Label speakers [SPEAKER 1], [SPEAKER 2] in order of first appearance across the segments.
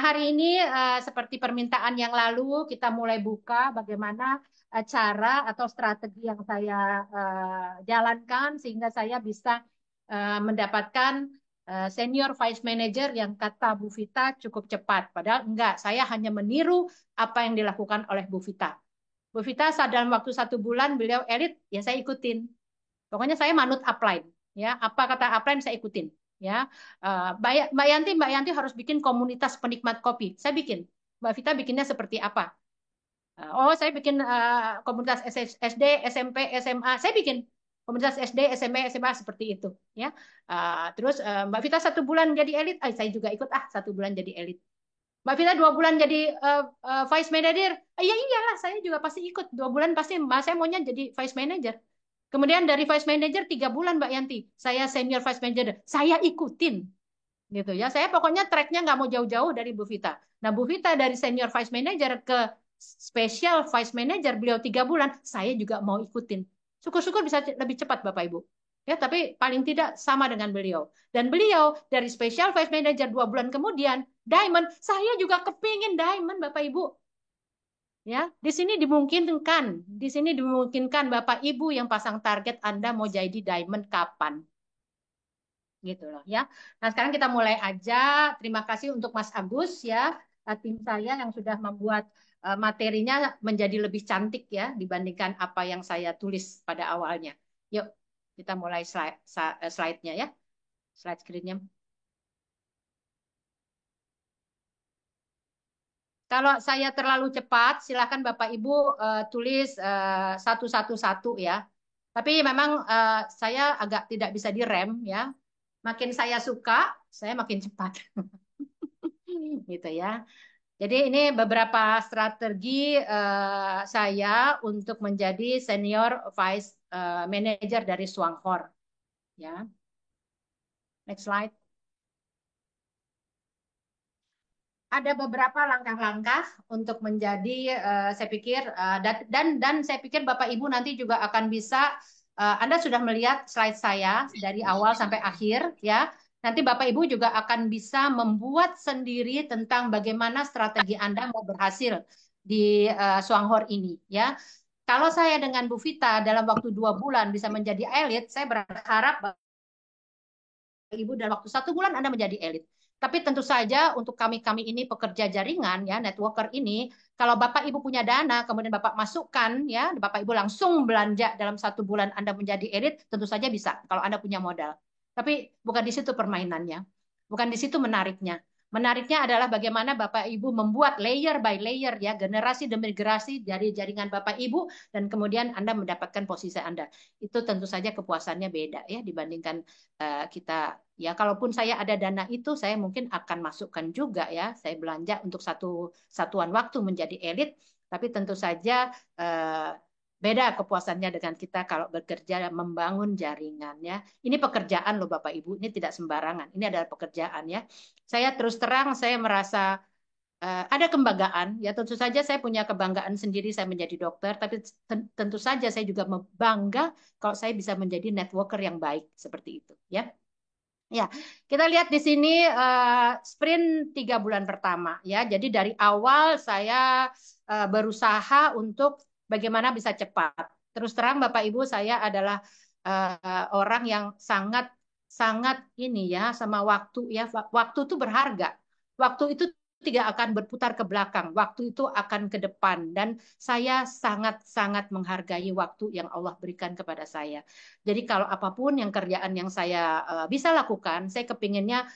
[SPEAKER 1] hari ini seperti permintaan yang lalu, kita mulai buka bagaimana cara atau strategi yang saya jalankan sehingga saya bisa mendapatkan senior vice manager yang kata Bu Vita cukup cepat. Padahal enggak, saya hanya meniru apa yang dilakukan oleh Bu Vita. Bu Vita saat dalam waktu 1 bulan beliau elit, ya saya ikutin. Pokoknya saya manut upline, ya apa kata upline saya ikutin, ya. Mbak Yanti harus bikin komunitas penikmat kopi. Saya bikin. Mbak Vita bikinnya seperti apa? Oh, saya bikin komunitas SD, SMP, SMA. Saya bikin komunitas SD, SMP, SMA seperti itu, ya. Terus Mbak Vita 1 bulan jadi elit, saya juga ikut 1 bulan jadi elit. Mbak Vita 2 bulan jadi vice manager, ya iyalah saya juga pasti ikut 2 bulan pasti. Mbak saya maunya jadi vice manager. Kemudian dari vice manager 3 bulan Mbak Yanti, saya senior vice manager, saya ikutin gitu ya. Saya pokoknya tracknya nggak mau jauh-jauh dari Bu Vita. Nah Bu Vita dari senior vice manager ke special vice manager, beliau 3 bulan, saya juga mau ikutin. Syukur-syukur bisa lebih cepat Bapak Ibu. Ya, tapi paling tidak sama dengan beliau. Dan beliau dari special vice manager 2 bulan kemudian, diamond, saya juga kepingin diamond Bapak Ibu. Ya, di sini dimungkinkan Bapak Ibu yang pasang target Anda mau jadi diamond kapan, gitu loh ya. Nah, sekarang kita mulai aja. Terima kasih untuk Mas Agus ya, tim saya yang sudah membuat materinya menjadi lebih cantik ya dibandingkan apa yang saya tulis pada awalnya. Yuk, kita mulai slide-nya ya. Slide screen-nya. Kalau saya terlalu cepat, silakan Bapak Ibu tulis satu-satu-satu ya. Tapi memang saya agak tidak bisa direm ya. Makin saya suka, saya makin cepat. Gitu ya. Jadi ini beberapa strategi saya untuk menjadi senior vice manager dari Swanghor. Ya. Next slide. Ada beberapa langkah-langkah untuk menjadi saya pikir dan saya pikir Bapak Ibu nanti juga akan bisa Anda sudah melihat slide saya dari awal sampai akhir ya. Nanti Bapak Ibu juga akan bisa membuat sendiri tentang bagaimana strategi Anda mau berhasil di Swanghor ini ya. Kalau saya dengan Bu Vita dalam waktu 2 bulan bisa menjadi elit, saya berharap Ibu dalam waktu 1 bulan Anda menjadi elit. Tapi tentu saja untuk kami-kami ini pekerja jaringan ya, networker ini, kalau Bapak Ibu punya dana, kemudian Bapak masukkan ya, Bapak Ibu langsung belanja dalam 1 bulan Anda menjadi elit, tentu saja bisa kalau Anda punya modal. Tapi bukan di situ permainannya, bukan di situ menariknya. Menariknya adalah bagaimana Bapak Ibu membuat layer by layer ya, generasi demi generasi dari jaringan Bapak Ibu dan kemudian Anda mendapatkan posisi Anda. Itu tentu saja kepuasannya beda ya dibandingkan kita ya. Kalaupun saya ada dana itu, saya mungkin akan masukkan juga ya. Saya belanja untuk satu satuan waktu menjadi elit, tapi tentu saja beda kepuasannya dengan kita kalau bekerja membangun jaringan ya. Ini pekerjaan loh Bapak Ibu, ini tidak sembarangan. Ini adalah pekerjaan ya. Saya terus terang saya merasa ada kebanggaan ya, tentu saja saya punya kebanggaan sendiri saya menjadi dokter, tapi tentu saja saya juga bangga kalau saya bisa menjadi networker yang baik seperti itu ya. Ya, kita lihat di sini sprint 3 bulan pertama ya. Jadi dari awal saya berusaha untuk bagaimana bisa cepat. Terus terang Bapak Ibu saya adalah orang yang sangat sangat ini ya sama waktu ya. Waktu itu berharga. Waktu itu tidak akan berputar ke belakang. Waktu itu akan ke depan dan saya sangat-sangat menghargai waktu yang Allah berikan kepada saya. Jadi kalau apapun yang kerjaan yang saya bisa lakukan, saya kepinginnya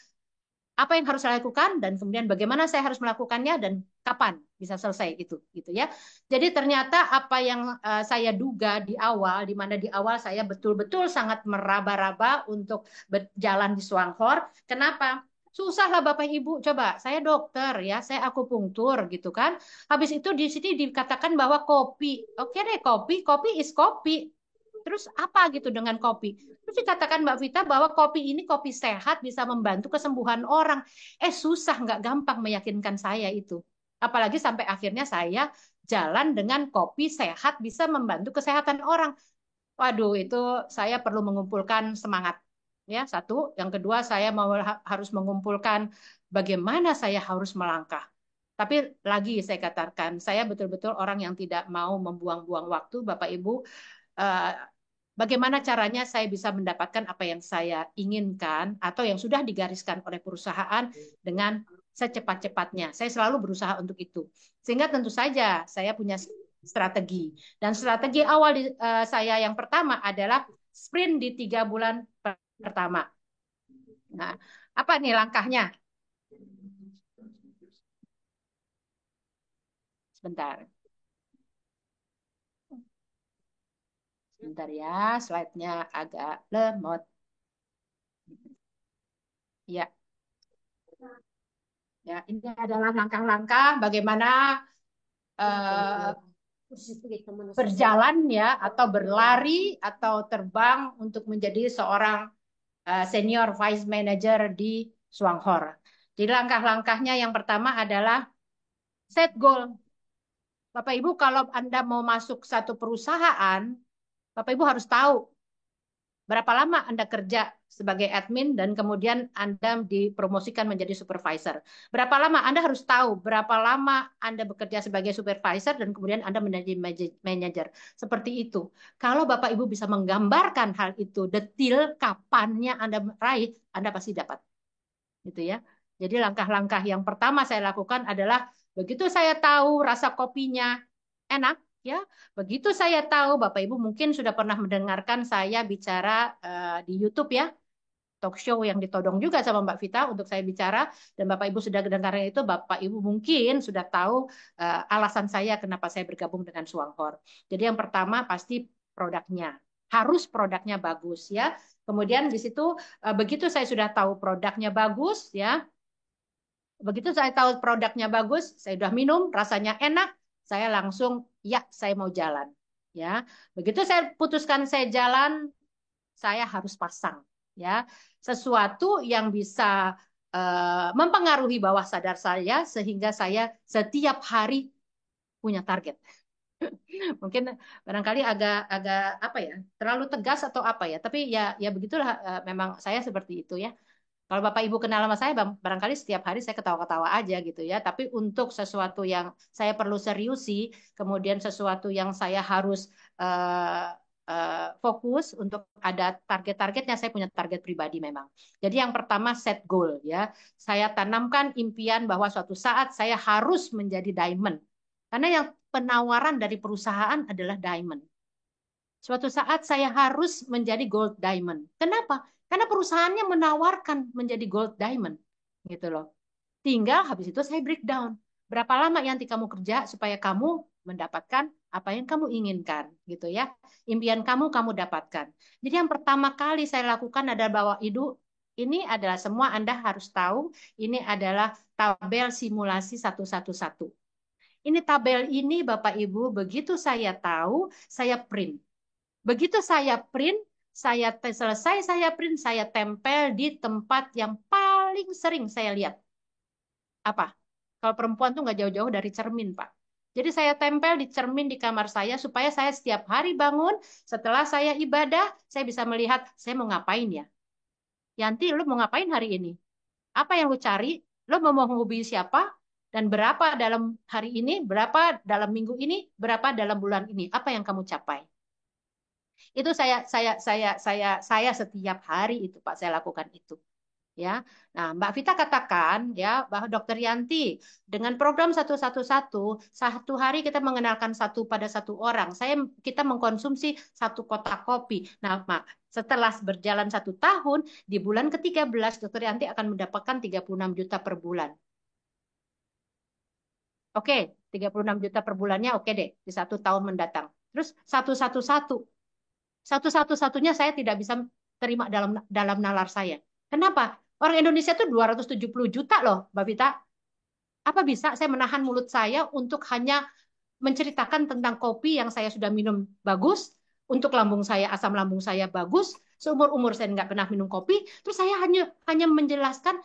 [SPEAKER 1] apa yang harus saya lakukan dan kemudian bagaimana saya harus melakukannya dan kapan bisa selesai itu gitu ya. Jadi ternyata apa yang saya duga di awal, di mana di awal saya betul-betul sangat meraba-raba untuk berjalan di Swanghor. Kenapa? Susah lah Bapak Ibu. Coba saya dokter ya, saya akupunktur gitu kan. Habis itu di sini dikatakan bahwa kopi. Oke deh kopi, kopi is kopi. Terus apa gitu dengan kopi? Terus dikatakan Mbak Vita bahwa kopi ini kopi sehat bisa membantu kesembuhan orang. Susah nggak gampang meyakinkan saya itu. Apalagi sampai akhirnya saya jalan dengan kopi sehat bisa membantu kesehatan orang. Waduh, itu saya perlu mengumpulkan semangat. Ya, satu. Yang kedua, saya mau harus mengumpulkan bagaimana saya harus melangkah. Tapi lagi saya katakan, saya betul-betul orang yang tidak mau membuang-buang waktu, Bapak Ibu. Eh, Bagaimana caranya saya bisa mendapatkan apa yang saya inginkan atau yang sudah digariskan oleh perusahaan dengan secepat-cepatnya. Saya selalu berusaha untuk itu. Sehingga tentu saja saya punya strategi. Dan strategi awal saya yang pertama adalah sprint di 3 bulan pertama. Nah, apa nih langkahnya? Sebentar, sebentar ya, slide-nya agak lemot. Ya, ya, ini adalah langkah-langkah bagaimana eh, berjalan ya, atau berlari atau terbang untuk menjadi seorang senior vice manager di Swanghor. Jadi langkah-langkahnya yang pertama adalah set goal. Bapak Ibu, kalau Anda mau masuk satu perusahaan, Bapak Ibu harus tahu berapa lama Anda kerja sebagai admin dan kemudian Anda dipromosikan menjadi supervisor. Berapa lama Anda harus tahu berapa lama Anda bekerja sebagai supervisor dan kemudian Anda menjadi manager. Seperti itu. Kalau Bapak Ibu bisa menggambarkan hal itu detail kapannya Anda meraih, Anda pasti dapat. Gitu ya. Jadi langkah-langkah yang pertama saya lakukan adalah begitu saya tahu rasa kopinya enak, ya. Begitu saya tahu, Bapak Ibu mungkin sudah pernah mendengarkan saya bicara di YouTube ya, talk show yang ditodong juga sama Mbak Vita untuk saya bicara, dan Bapak Ibu sudah mendengarnya itu, Bapak Ibu mungkin sudah tahu alasan saya kenapa saya bergabung dengan Suanghor. Jadi yang pertama pasti produknya. Harus produknya bagus ya. Kemudian di situ begitu saya sudah tahu produknya bagus ya, begitu saya tahu produknya bagus, saya sudah minum, rasanya enak, saya langsung ya saya mau jalan. Ya, begitu saya putuskan saya jalan, saya harus pasang ya sesuatu yang bisa mempengaruhi bawah sadar saya sehingga saya setiap hari punya target. Mungkin barangkali agak agak apa ya, terlalu tegas atau apa ya, tapi ya ya begitulah, memang saya seperti itu ya. Kalau Bapak Ibu kenal sama saya, barangkali setiap hari saya ketawa-ketawa aja gitu ya. Tapi untuk sesuatu yang saya perlu seriusi, kemudian sesuatu yang saya harus fokus untuk ada target-targetnya, saya punya target pribadi memang. Jadi yang pertama set goal ya. Saya tanamkan impian bahwa suatu saat saya harus menjadi diamond. Karena yang penawaran dari perusahaan adalah diamond. Suatu saat saya harus menjadi gold diamond. Kenapa? Karena perusahaannya menawarkan menjadi gold diamond. Gitu loh. Tinggal habis itu saya breakdown. Berapa lama yang nanti kamu kerja supaya kamu mendapatkan apa yang kamu inginkan. Gitu ya. Impian kamu kamu dapatkan. Jadi yang pertama kali saya lakukan adalah bahwa ini adalah semua Anda harus tahu. Ini adalah tabel simulasi 111. Ini tabel ini Bapak Ibu, begitu saya tahu, saya print. Begitu saya print, selesai saya print, saya tempel di tempat yang paling sering saya lihat. Apa? Kalau perempuan tuh nggak jauh-jauh dari cermin, Pak. Jadi saya tempel di cermin di kamar saya supaya saya setiap hari bangun, setelah saya ibadah, saya bisa melihat saya mau ngapain ya. Yanti, lu mau ngapain hari ini? Apa yang lu cari? Lu mau menghubungi siapa? Dan berapa dalam hari ini? Berapa dalam minggu ini? Berapa dalam bulan ini? Apa yang kamu capai? Itu saya setiap hari itu Pak saya lakukan itu ya. Nah, Mbak Vita katakan ya bahwa Dokter Yanti dengan program 111 hari kita mengenalkan satu pada satu orang. Kita mengkonsumsi 1 kotak kopi. Nah, setelah berjalan 1 tahun di bulan ke-13 Dokter Yanti akan mendapatkan 36 juta per bulan. Oke, 36 juta per bulannya oke deh di 1 tahun mendatang. Terus satu-satunya saya tidak bisa terima dalam dalam nalar saya. Kenapa? Orang Indonesia itu 270 juta loh, Mbak Vita. Apa bisa saya menahan mulut saya untuk hanya menceritakan tentang kopi yang saya sudah minum bagus, untuk lambung saya, asam lambung saya bagus, seumur-umur saya nggak pernah minum kopi, terus saya hanya hanya menjelaskan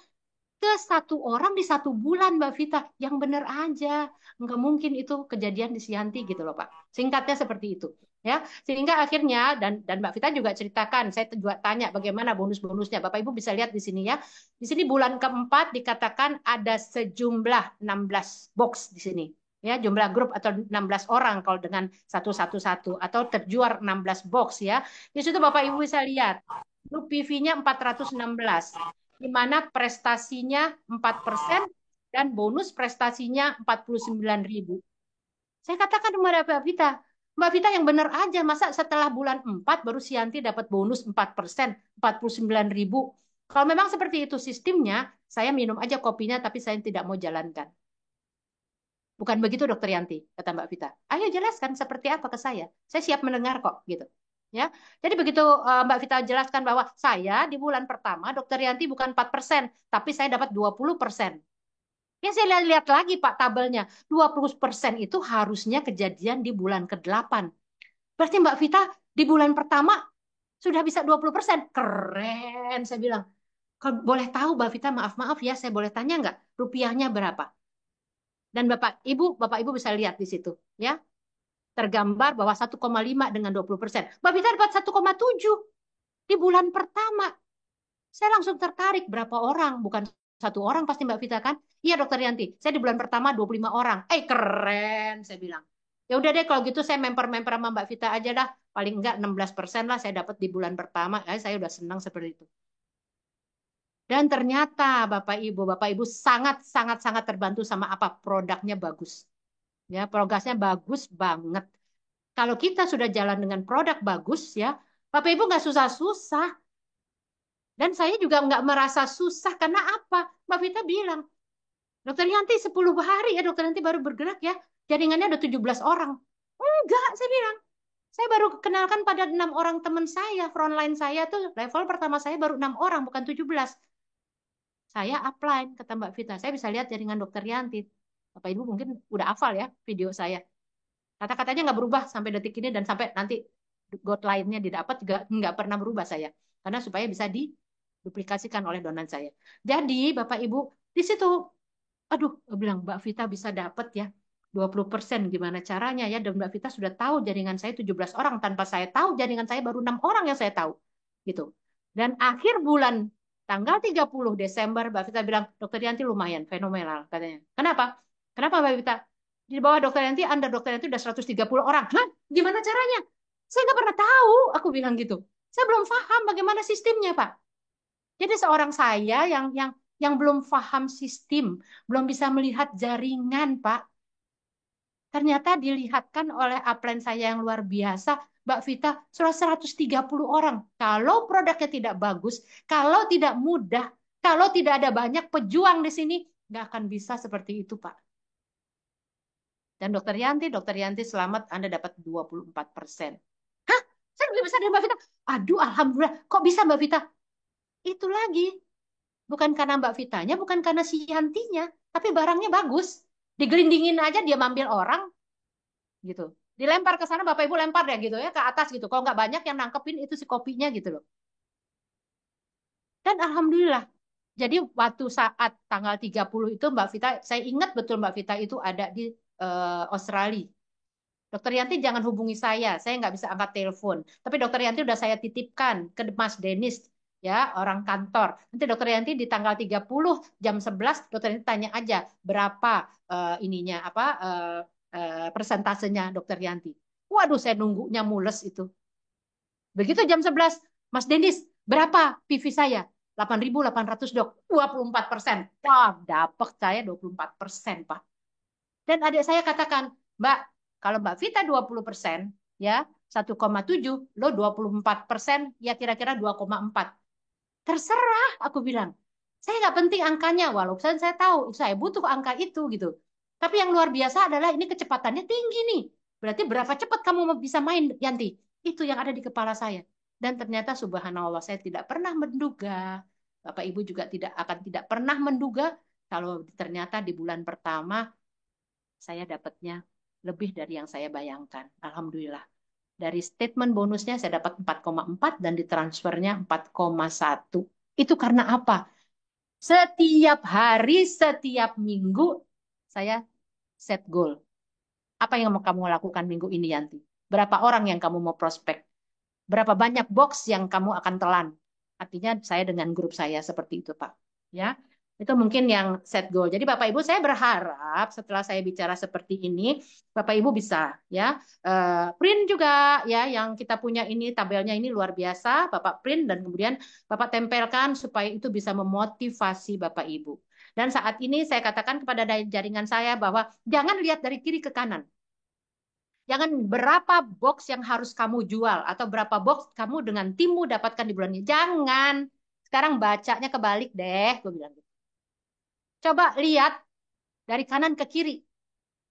[SPEAKER 1] ke satu orang di 1 bulan, Mbak Vita. Yang benar aja. Nggak mungkin itu kejadian di Sianti gitu loh, Pak. Singkatnya seperti itu. Ya, sehingga akhirnya dan Mbak Vita juga ceritakan, saya juga tanya bagaimana bonus-bonusnya. Bapak Ibu bisa lihat di sini ya. Di sini bulan keempat dikatakan ada sejumlah 16 box di sini. Ya, jumlah grup atau 16 orang kalau dengan satu-satu atau terjual 16 box ya. Di situ Bapak Ibu bisa lihat. Grup PV-nya 416, di mana prestasinya 4% dan bonus prestasinya 49.000. Saya katakan kepada Mbak Vita yang benar aja, masa setelah bulan 4 baru Sianti dapat bonus 4%, 49.000. Kalau memang seperti itu sistemnya, saya minum aja kopinya tapi saya tidak mau jalankan. Bukan begitu Dokter Yanti, kata Mbak Vita. Ayo jelaskan seperti apa ke saya. Saya siap mendengar kok, gitu. Ya, jadi begitu Mbak Vita jelaskan bahwa saya di bulan pertama Dokter Yanti bukan 4%, tapi saya dapat 20%. Ya saya lihat lagi Pak tabelnya. 20% itu harusnya kejadian di bulan ke-8. Berarti Mbak Vita di bulan pertama sudah bisa 20%. Keren, saya bilang. Kalau boleh tahu Mbak Vita, maaf-maaf ya, saya boleh tanya nggak rupiahnya berapa? Dan Bapak Ibu bisa lihat di situ. Ya, tergambar bahwa 1,5 dengan 20%. Mbak Vita dapat 1,7 di bulan pertama. Saya langsung tertarik berapa orang, bukan satu orang pasti Mbak Vita kan? Iya Dokter Yanti, saya di bulan pertama 25 orang. Keren, saya bilang. Ya udah deh kalau gitu saya memper-memper sama Mbak Vita aja dah. Paling enggak 16% lah saya dapat di bulan pertama. Saya udah senang seperti itu. Dan ternyata Bapak Ibu sangat sangat sangat terbantu sama apa produknya bagus. Ya, progresnya bagus banget. Kalau kita sudah jalan dengan produk bagus ya, Bapak Ibu nggak susah-susah. Dan saya juga nggak merasa susah karena apa? Mbak Vita bilang, Dokter Yanti 10 hari ya Dokter Yanti baru bergerak ya. Jaringannya ada 17 orang. Enggak, saya bilang. Saya baru kenalkan pada 6 orang teman saya. Frontline saya tuh level pertama saya baru 6 orang, bukan 17. Saya upline, kata Mbak Vita. Saya bisa lihat jaringan Dokter Yanti. Bapak Ibu mungkin udah hafal ya video saya. Kata-katanya nggak berubah sampai detik ini dan sampai nanti God lainnya didapat juga nggak pernah berubah saya. Karena supaya bisa diduplikasikan oleh donan saya. Jadi Bapak Ibu di situ, aduh, saya bilang Mbak Vita bisa dapat ya 20%, gimana caranya ya? Dan Mbak Vita sudah tahu jaringan saya 17 orang tanpa saya tahu jaringan saya baru 6 orang yang saya tahu. Gitu. Dan akhir bulan tanggal 30 Desember Mbak Vita bilang, Dokter Yanti lumayan fenomenal katanya. Kenapa? Kenapa Mbak Vita? Di bawah Dokter Yanti, under Dokter Yanti udah 130 orang. Hah? Gimana caranya? Saya nggak pernah tahu, aku bilang gitu. Saya belum paham bagaimana sistemnya, Pak. Jadi seorang saya yang belum paham sistem, belum bisa melihat jaringan, Pak. Ternyata dilihatkan oleh upline saya yang luar biasa, Mbak Vita, sudah 130 orang. Kalau produknya tidak bagus, kalau tidak mudah, kalau tidak ada banyak pejuang di sini, nggak akan bisa seperti itu, Pak. Dan Dokter Yanti selamat, Anda dapat 24%. Hah? Saya lebih besar dari Mbak Vita. Aduh, Alhamdulillah. Kok bisa Mbak Vita? Itu lagi. Bukan karena Mbak Vitanya, bukan karena si Yantinya. Tapi barangnya bagus. Digelindingin aja, dia mambil orang. Gitu. Dilempar ke sana, Bapak Ibu lempar ya gitu ya, ke atas gitu. Kalau nggak banyak yang nangkepin itu si kopinya gitu loh. Dan Alhamdulillah. Jadi waktu saat tanggal 30 itu Mbak Vita, saya ingat betul Mbak Vita itu ada di Australia. Dokter Yanti jangan hubungi saya nggak bisa angkat telepon. Tapi Dokter Yanti udah saya titipkan ke Mas Denis, ya orang kantor. Nanti Dokter Yanti di tanggal 30 jam 11 Dokter Yanti tanya aja berapa ininya apa persentasenya Dokter Yanti. Waduh, saya nunggunya mules itu. Begitu jam 11, Mas Denis, berapa PV saya? 8.800 dok, 24%. Wah, dapat saya 24%, Pak. Dan adik saya katakan, Mbak, kalau Mbak Vita 20%, ya 1,7, lo 24%, ya kira-kira 2,4. Terserah, aku bilang. Saya nggak penting angkanya, walaupun saya tahu saya butuh angka itu gitu. Tapi yang luar biasa adalah ini kecepatannya tinggi nih. Berarti berapa cepat kamu bisa main, Yanti? Itu yang ada di kepala saya. Dan ternyata subhanallah saya tidak pernah menduga. Bapak Ibu juga tidak pernah menduga kalau ternyata di bulan pertama saya dapatnya lebih dari yang saya bayangkan. Alhamdulillah. Dari statement bonusnya saya dapat 4,4 dan ditransfernya 4,1. Itu karena apa? Setiap hari, setiap minggu saya set goal. Apa yang mau kamu lakukan minggu ini, Yanti? berapa orang yang kamu mau prospek, berapa banyak box yang kamu akan telan. Artinya saya dengan grup saya seperti itu, Pak. Ya, itu mungkin yang set goal. Jadi Bapak Ibu, saya berharap setelah saya bicara seperti ini, Bapak Ibu bisa ya print juga ya yang kita punya ini tabelnya ini luar biasa. Bapak print dan kemudian Bapak tempelkan supaya itu bisa memotivasi Bapak Ibu. Dan saat ini saya katakan kepada jaringan saya bahwa jangan lihat dari kiri ke kanan. Jangan berapa box yang harus kamu jual atau berapa box kamu dengan timmu dapatkan di bulan ini. Jangan. Sekarang bacanya kebalik deh, gue bilang gitu. Coba lihat dari kanan ke kiri.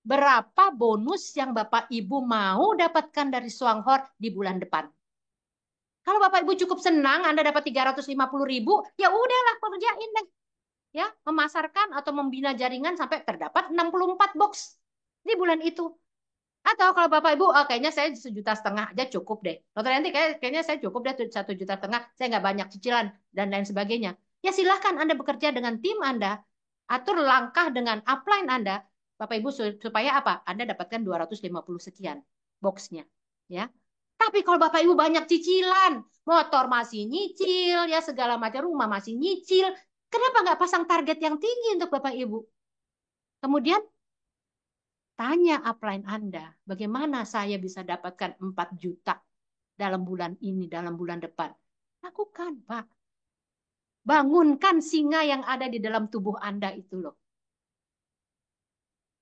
[SPEAKER 1] Berapa bonus yang Bapak Ibu mau dapatkan dari Swanghor di bulan depan? Kalau Bapak Ibu cukup senang Anda dapat 350.000, ya udahlah kerjain deh. Ya, memasarkan atau membina jaringan sampai terdapat 64 box di bulan itu. Atau kalau Bapak Ibu, oh, kayaknya saya 1,5 juta aja cukup deh. Dokter Yanti kayaknya saya cukup deh 1,5 juta, saya nggak banyak cicilan dan lain sebagainya. Ya silahkan Anda bekerja dengan tim Anda, atur langkah dengan upline Anda, Bapak Ibu supaya apa? Anda dapatkan 250 sekian boxnya, ya. Tapi kalau Bapak Ibu banyak cicilan, motor masih nyicil, ya segala macam rumah masih nyicil, kenapa nggak pasang target yang tinggi untuk Bapak Ibu? Kemudian tanya upline Anda, bagaimana saya bisa dapatkan 4 juta dalam bulan ini, dalam bulan depan. Lakukan, Pak. Bangunkan singa yang ada di dalam tubuh Anda itu loh.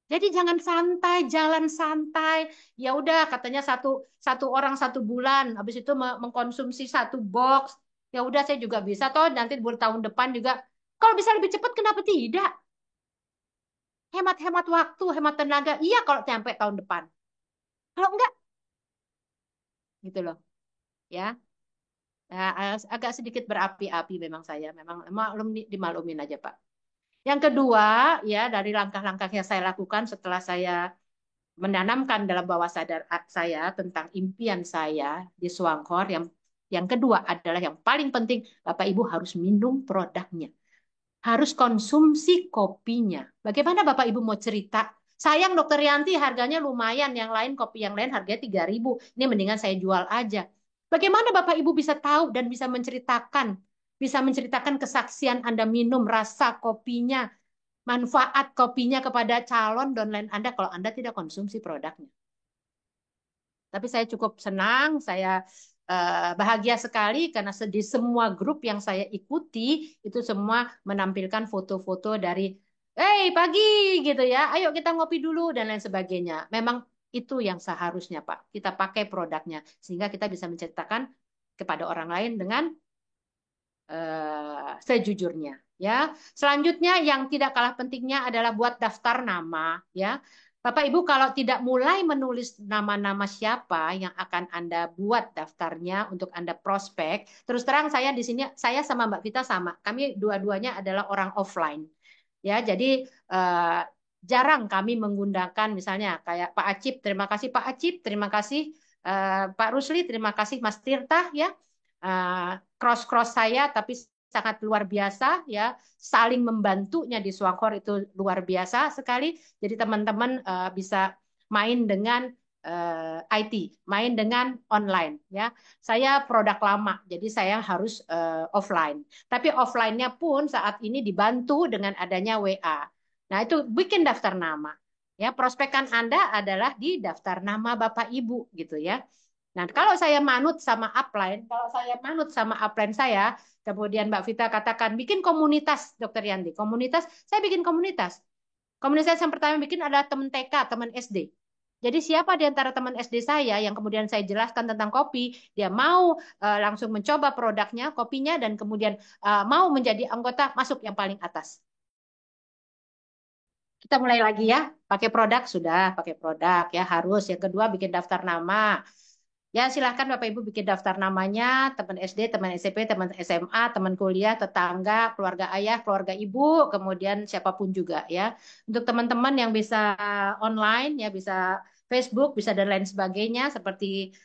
[SPEAKER 1] Jadi jangan santai, jalan santai. Ya udah, katanya satu satu orang 1 bulan, habis itu mengkonsumsi 1 box. Ya udah, saya juga bisa toh. Nanti buat tahun depan juga. Kalau bisa lebih cepat, kenapa tidak? Hemat-hemat waktu, hemat tenaga. Iya kalau sampai tahun depan. Kalau enggak, gitu loh. Ya, agak sedikit berapi-api memang saya. Memang maklum dimaklumin aja, Pak. Yang kedua, ya dari langkah-langkah yang saya lakukan setelah saya menanamkan dalam bawah sadar saya tentang impian saya di Swanghor, yang kedua adalah yang paling penting, Bapak Ibu harus minum produknya. Harus konsumsi kopinya. Bagaimana Bapak Ibu mau cerita? Sayang Dokter Yanti harganya lumayan, yang lain kopi yang lain harganya 3.000. Ini mendingan saya jual aja. Bagaimana Bapak Ibu bisa tahu dan bisa menceritakan kesaksian Anda minum rasa kopinya, manfaat kopinya kepada calon downline Anda kalau Anda tidak konsumsi produknya. Tapi saya cukup senang, saya bahagia sekali karena di semua grup yang saya ikuti itu semua menampilkan foto-foto dari, hey pagi gitu ya, ayo kita ngopi dulu dan lain sebagainya. Memang itu yang seharusnya Pak, kita pakai produknya sehingga kita bisa menceritakan kepada orang lain dengan sejujurnya. Ya, selanjutnya yang tidak kalah pentingnya adalah buat daftar nama. Ya, Bapak Ibu kalau tidak mulai menulis nama-nama siapa yang akan Anda buat daftarnya untuk Anda prospek, terus terang saya di sini saya sama Mbak Vita sama. Kami dua-duanya adalah orang offline. Ya, jadi jarang kami menggunakan misalnya kayak Pak Acip, terima kasih Pak Acip, terima kasih Pak Rusli, terima kasih Mas Tirta ya. Cross-cross saya tapi sangat luar biasa ya, saling membantunya di Swanghor itu luar biasa sekali. Jadi teman-teman bisa main dengan IT, main dengan online ya. Saya produk lama, jadi saya harus offline. Tapi offline-nya pun saat ini dibantu dengan adanya WA. Nah, itu bikin daftar nama. Ya, prospekan Anda adalah di daftar nama Bapak Ibu gitu ya. Nah, kalau saya manut sama upline saya, kemudian Mbak Vita katakan bikin komunitas, Dokter Yanti, komunitas, saya bikin komunitas. Komunitas yang pertama bikin adalah teman TK, teman SD. Jadi siapa di antara teman SD saya yang kemudian saya jelaskan tentang kopi, dia mau langsung mencoba produknya, kopinya, dan kemudian mau menjadi anggota, masuk yang paling atas. Kita mulai lagi ya, pakai produk sudah, pakai produk ya harus. Yang kedua bikin daftar nama. Ya, silahkan Bapak Ibu bikin daftar namanya, teman SD, teman SMP, teman SMA, teman kuliah, tetangga, keluarga ayah, keluarga ibu, kemudian siapapun juga ya. Untuk teman-teman yang bisa online, ya bisa Facebook, bisa dan lain sebagainya, seperti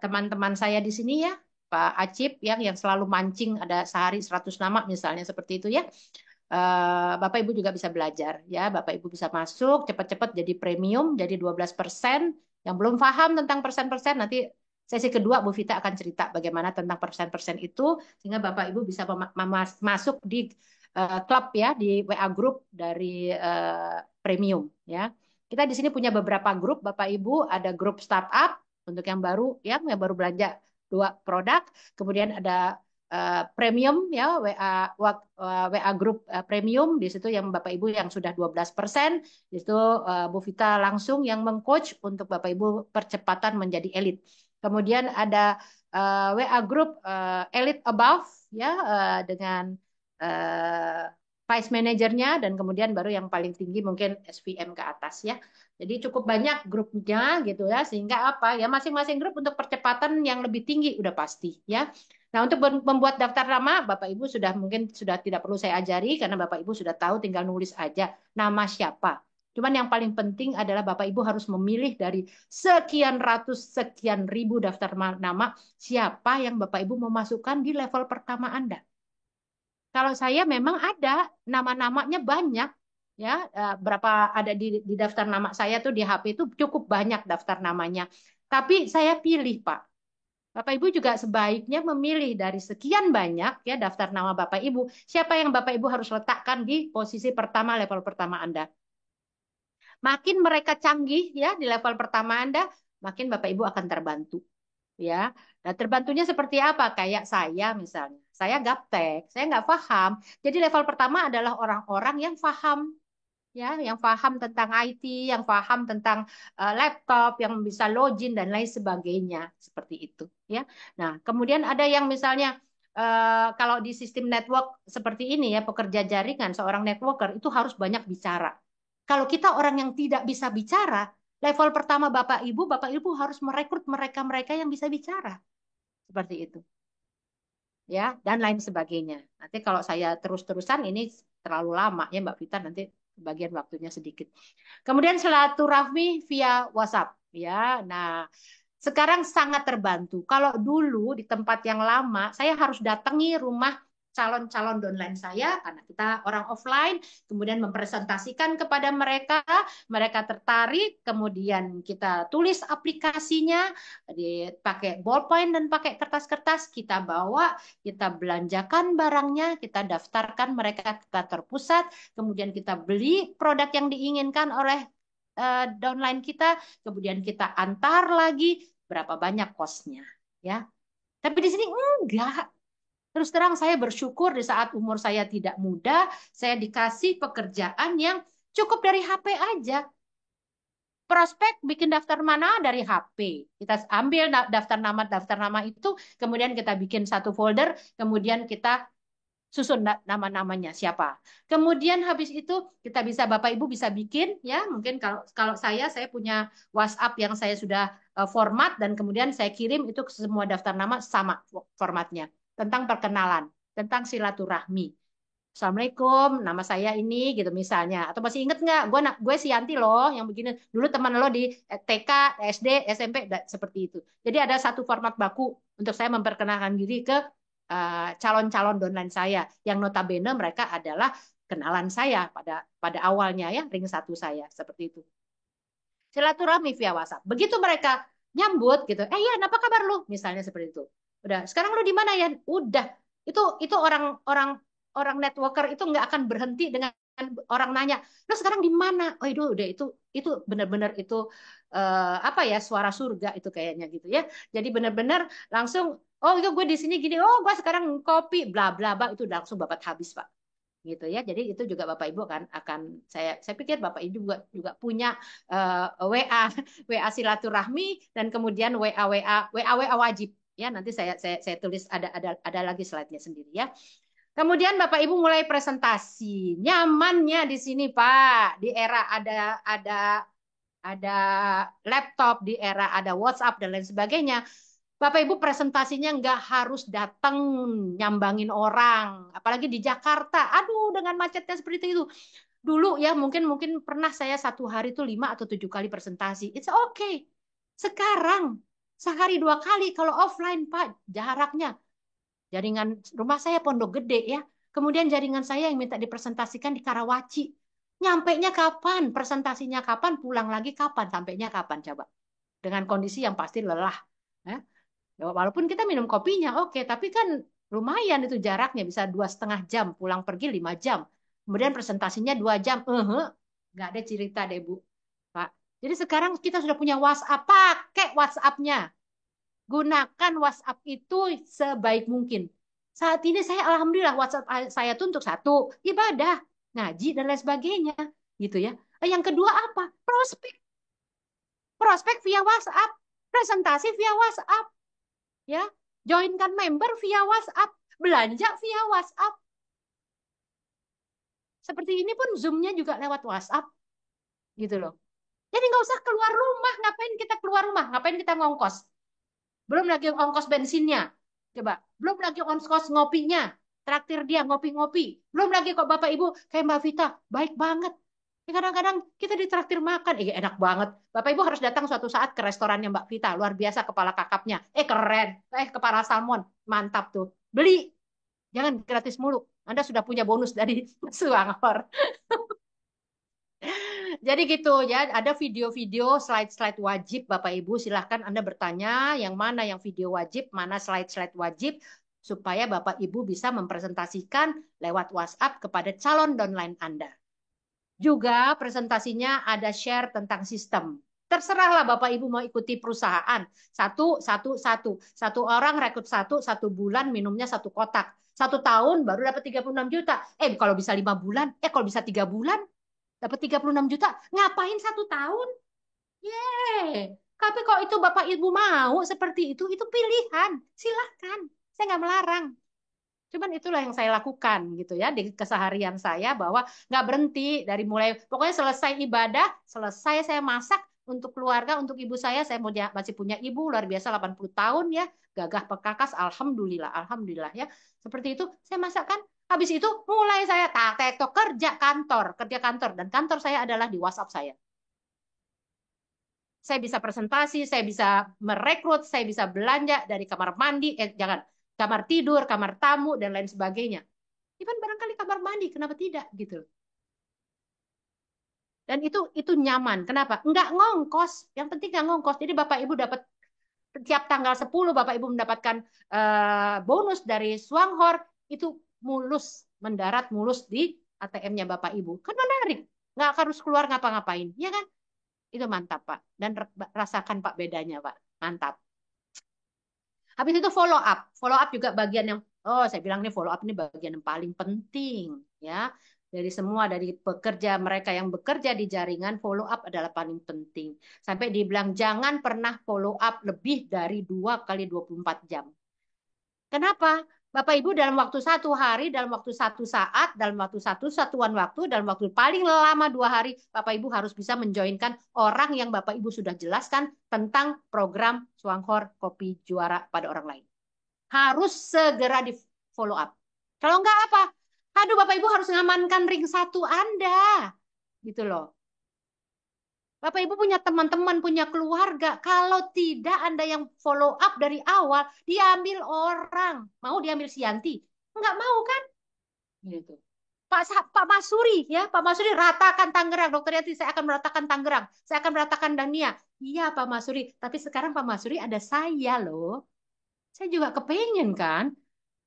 [SPEAKER 1] teman-teman saya di sini ya, Pak Acip yang selalu mancing ada sehari 100 nama misalnya seperti itu ya. Bapak Ibu juga bisa belajar ya. Bapak Ibu bisa masuk cepat-cepat jadi premium jadi 12%. Yang belum paham tentang persen-persen, nanti sesi kedua Bu Vita akan cerita bagaimana tentang persen-persen itu, sehingga Bapak Ibu bisa masuk di klub ya, di WA group dari premium ya. Kita di sini punya beberapa grup, Bapak Ibu, ada grup startup untuk yang baru belanja 2 produk, kemudian ada premium ya, WA grup premium di situ yang Bapak Ibu yang sudah 12%, di situ Bu Vita langsung yang mengcoach untuk Bapak Ibu percepatan menjadi elit. Kemudian ada WA grup Elite Above ya, dengan uh, vice manajernya, dan kemudian baru yang paling tinggi mungkin SVM ke atas ya. Jadi cukup banyak grupnya gitu ya, sehingga apa ya, masing-masing grup untuk percepatan yang lebih tinggi udah pasti ya. Nah, untuk membuat daftar nama, Bapak Ibu mungkin sudah tidak perlu saya ajari karena Bapak Ibu sudah tahu, tinggal nulis aja nama siapa. Cuman yang paling penting adalah Bapak Ibu harus memilih dari sekian ratus, sekian ribu daftar nama, siapa yang Bapak Ibu mau masukkan di level pertama Anda. Kalau saya memang ada nama-namanya banyak ya, berapa ada di daftar nama saya tuh di HP itu cukup banyak daftar namanya. Tapi saya pilih, Pak. Bapak Ibu juga sebaiknya memilih dari sekian banyak ya daftar nama Bapak Ibu, siapa yang Bapak Ibu harus letakkan di posisi pertama, level pertama Anda. Makin mereka canggih ya di level pertama Anda, makin Bapak Ibu akan terbantu ya. Nah, terbantunya seperti apa? Kayak saya misalnya. Saya gaptek, saya nggak paham. Jadi level pertama adalah orang-orang yang paham ya, yang paham tentang IT, yang paham tentang laptop, yang bisa login dan lain sebagainya, seperti itu ya. Nah, kemudian ada yang misalnya kalau di sistem network seperti ini ya, pekerja jaringan, seorang networker itu harus banyak bicara. Kalau kita orang yang tidak bisa bicara, level pertama Bapak Ibu harus merekrut mereka-mereka yang bisa bicara, seperti itu ya, dan lain sebagainya. Nanti kalau saya terus-terusan ini terlalu lama ya Mbak Vita, nanti bagian waktunya sedikit. Kemudian silaturahmi via WhatsApp ya. Nah, sekarang sangat terbantu. Kalau dulu di tempat yang lama, saya harus datangi rumah calon-calon downline saya karena kita orang offline, kemudian mempresentasikan kepada mereka, mereka tertarik, kemudian kita tulis aplikasinya, dipakai ballpoint dan pakai kertas-kertas, kita bawa, kita belanjakan barangnya, kita daftarkan mereka ke kantor pusat, kemudian kita beli produk yang diinginkan oleh downline kita, kemudian kita antar lagi, berapa banyak kosnya ya. Tapi di sini enggak. Terus terang saya bersyukur di saat umur saya tidak muda, saya dikasih pekerjaan yang cukup dari HP aja. Prospek bikin daftar mana dari HP. Kita ambil daftar nama itu, kemudian kita bikin satu folder, kemudian kita susun nama-namanya siapa. Kemudian habis itu kita bisa, Bapak Ibu bisa bikin ya, mungkin kalau kalau saya punya WhatsApp yang saya sudah format, dan kemudian saya kirim itu ke semua daftar nama sama formatnya, tentang perkenalan, tentang silaturahmi. Assalamualaikum, nama saya ini gitu misalnya. Atau masih inget nggak? Gue si Yanti loh, yang begini. Dulu teman lo di TK, SD, SMP, seperti itu. Jadi ada satu format baku untuk saya memperkenalkan diri ke calon-calon downline saya, yang notabene mereka adalah kenalan saya pada pada awalnya ya, ring satu saya seperti itu. Silaturahmi via WhatsApp. Begitu mereka nyambut gitu, ya, apa kabar lu? Misalnya seperti itu. Udah, sekarang lu di mana ya? Udah. Itu orang-orang orang networker itu nggak akan berhenti dengan orang nanya, lu sekarang di mana? Oh itu udah, itu benar-benar itu apa ya, suara surga itu kayaknya gitu ya. Jadi benar-benar langsung, oh itu gue di sini gini, oh gue sekarang kopi, bla bla bla, itu langsung babat habis Pak gitu ya. Jadi itu juga Bapak Ibu akan saya pikir Bapak Ibu juga punya WA WA silaturahmi, dan kemudian WA wajib ya. Nanti saya tulis, ada lagi slide-nya sendiri ya. Kemudian Bapak Ibu mulai presentasi. Nyamannya di sini Pak, di era ada laptop, di era ada WhatsApp dan lain sebagainya. Bapak Ibu presentasinya nggak harus datang nyambangin orang, apalagi di Jakarta. Aduh, dengan macetnya seperti itu. Dulu ya, mungkin mungkin pernah saya satu hari itu 5 atau 7 kali presentasi. It's okay. Sekarang sehari 2 kali kalau offline Pak, jaraknya. Jaringan rumah saya Pondok Gede ya. Kemudian jaringan saya yang minta dipresentasikan di Karawaci. Nyampainya kapan? Presentasinya kapan? Pulang lagi kapan? Sampainya kapan? Coba. dengan kondisi yang pasti lelah. Ya. Walaupun kita minum kopinya, oke, tapi kan lumayan itu jaraknya, bisa 2,5 jam, pulang pergi 5 jam. Kemudian presentasinya 2 jam, nggak ada cerita deh Bu, Pak. Jadi sekarang kita sudah punya WhatsApp, pakai WhatsApp-nya. Gunakan WhatsApp itu sebaik mungkin. Saat ini saya alhamdulillah WhatsApp saya tuh untuk satu, ibadah, ngaji dan lain sebagainya, gitu ya. Yang kedua apa? Prospek. Prospek via WhatsApp, presentasi via WhatsApp, ya. Joinkan member via WhatsApp, belanja via WhatsApp. Seperti ini pun Zoom-nya juga lewat WhatsApp, gitu loh. Jadi nggak usah keluar rumah. Ngapain kita keluar rumah? Ngapain kita ngongkos? Belum lagi ongkos bensinnya. Coba. Belum lagi ongkos ngopinya. Traktir dia ngopi-ngopi. Belum lagi kok Bapak Ibu kayak Mbak Vita. Baik banget. Kadang-kadang kita ditraktir makan. Enak banget. Bapak Ibu harus datang suatu saat ke restorannya Mbak Vita. Luar biasa kepala kakapnya. Keren. Kepala salmon. Mantap tuh. Beli. Jangan gratis mulu. Anda sudah punya bonus dari Suanghor. Jadi gitu ya, ada video-video slide-slide wajib Bapak Ibu. Silahkan Anda bertanya yang mana yang video wajib, mana slide-slide wajib, supaya Bapak Ibu bisa mempresentasikan lewat WhatsApp kepada calon downline Anda. Juga presentasinya ada share tentang sistem. Terserahlah Bapak Ibu mau ikuti perusahaan. Satu, satu, satu. Satu orang rekrut satu bulan minumnya satu kotak. 1 tahun baru dapat 36 juta. Kalau bisa 5 bulan, kalau bisa 3 bulan, dapat 36 juta. Ngapain 1 tahun? Yeay. Tapi kalau itu Bapak Ibu mau seperti itu pilihan. Silahkan. Saya nggak melarang. Cuman itulah yang saya lakukan gitu ya di keseharian saya bahwa nggak berhenti dari mulai pokoknya selesai ibadah, selesai saya masak untuk keluarga, untuk ibu saya masih punya ibu luar biasa 80 tahun ya, gagah perkakas, alhamdulillah, alhamdulillah ya. Seperti itu saya masakkan. Habis itu mulai saya tektok kerja kantor dan kantor saya adalah di WhatsApp saya. Saya bisa presentasi, saya bisa merekrut, saya bisa belanja dari kamar mandi, jangan, kamar tidur, kamar tamu, dan lain sebagainya. Even barangkali kamar mandi, kenapa tidak gitu? Dan itu nyaman. Kenapa? Enggak ngongkos. Yang penting enggak ngongkos. Jadi Bapak Ibu dapat tiap tanggal 10 Bapak Ibu mendapatkan bonus dari Swanghor itu mulus, mendarat mulus di ATM-nya Bapak Ibu. Kan menarik. Nggak harus keluar ngapa-ngapain. Ya kan? Itu mantap, Pak. Dan rasakan, Pak, bedanya, Pak. Mantap. Habis itu follow up. Follow up juga bagian yang, saya bilang nih follow up ini bagian yang paling penting. Ya. Dari pekerja, mereka yang bekerja di jaringan, follow up adalah paling penting. Sampai dibilang jangan pernah follow up lebih dari 2 kali 24 jam. Kenapa? Bapak Ibu dalam waktu 1 hari, dalam waktu 1 saat, dalam waktu satuan waktu, dalam waktu paling lama 2 hari, Bapak Ibu harus bisa menjoinkan orang yang Bapak Ibu sudah jelaskan tentang program Swanghor Kopi Juara pada orang lain. Harus segera di follow up. Kalau enggak apa? Aduh, Bapak Ibu harus ngamankan ring 1 Anda. Gitu loh. Bapak Ibu punya teman-teman, punya keluarga. Kalau tidak Anda yang follow up dari awal, diambil orang. Mau diambil si Yanti? Enggak mau kan? Gitu. Pak Masuri ya, Pak Masuri ratakan Tangerang. Dokter Yanti, saya akan meratakan Tangerang. Saya akan meratakan Dania. Iya Pak Masuri, tapi sekarang Pak Masuri ada saya loh. Saya juga kepengen kan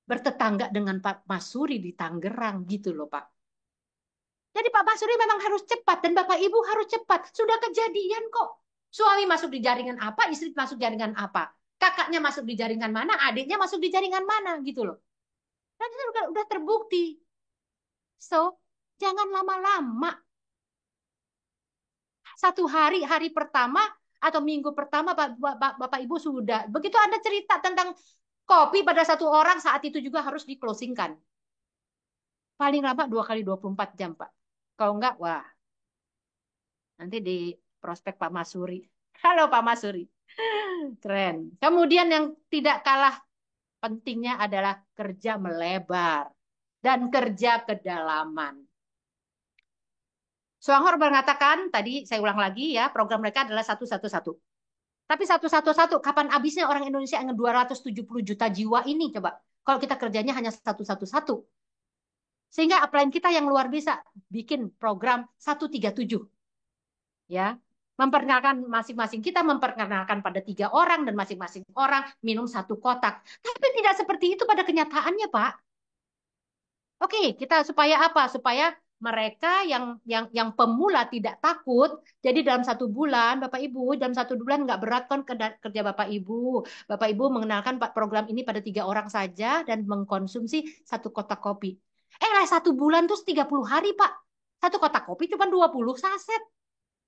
[SPEAKER 1] bertetangga dengan Pak Masuri di Tangerang gitu loh Pak. Jadi Pak Basuri memang harus cepat dan Bapak Ibu harus cepat. Sudah kejadian kok. Suami masuk di jaringan apa, istri masuk jaringan apa. Kakaknya masuk di jaringan mana, adiknya masuk di jaringan mana gitu loh. Dan itu udah terbukti. So, jangan lama-lama. 1 hari, hari pertama atau minggu pertama Bapak Ibu sudah. Begitu Anda cerita tentang kopi pada satu orang, saat itu juga harus di-closingkan. Paling lama 2 kali 24 jam, Pak. Kalau enggak, wah, nanti di prospek Pak Masuri. Halo Pak Masuri. Keren. Kemudian yang tidak kalah pentingnya adalah kerja melebar dan kerja kedalaman. Swanghor mengatakan, tadi saya ulang lagi ya, program mereka adalah 111. Tapi 111, kapan habisnya orang Indonesia yang 270 juta jiwa ini coba? Kalau kita kerjanya hanya 111. Sehingga upline kita yang luar biasa bikin program 137. Ya. Memperkenalkan masing-masing kita memperkenalkan pada 3 orang dan masing-masing orang minum 1 kotak. Tapi tidak seperti itu pada kenyataannya, Pak. Oke, kita supaya apa? Supaya mereka yang pemula tidak takut. Jadi dalam 1 bulan, Bapak Ibu, dalam 1 bulan nggak berat kan kerja Bapak Ibu. Bapak Ibu mengenalkan program ini pada 3 orang saja dan mengkonsumsi 1 kotak kopi. Lah 1 bulan terus 30 hari, Pak. 1 kotak kopi cuma 20 saset.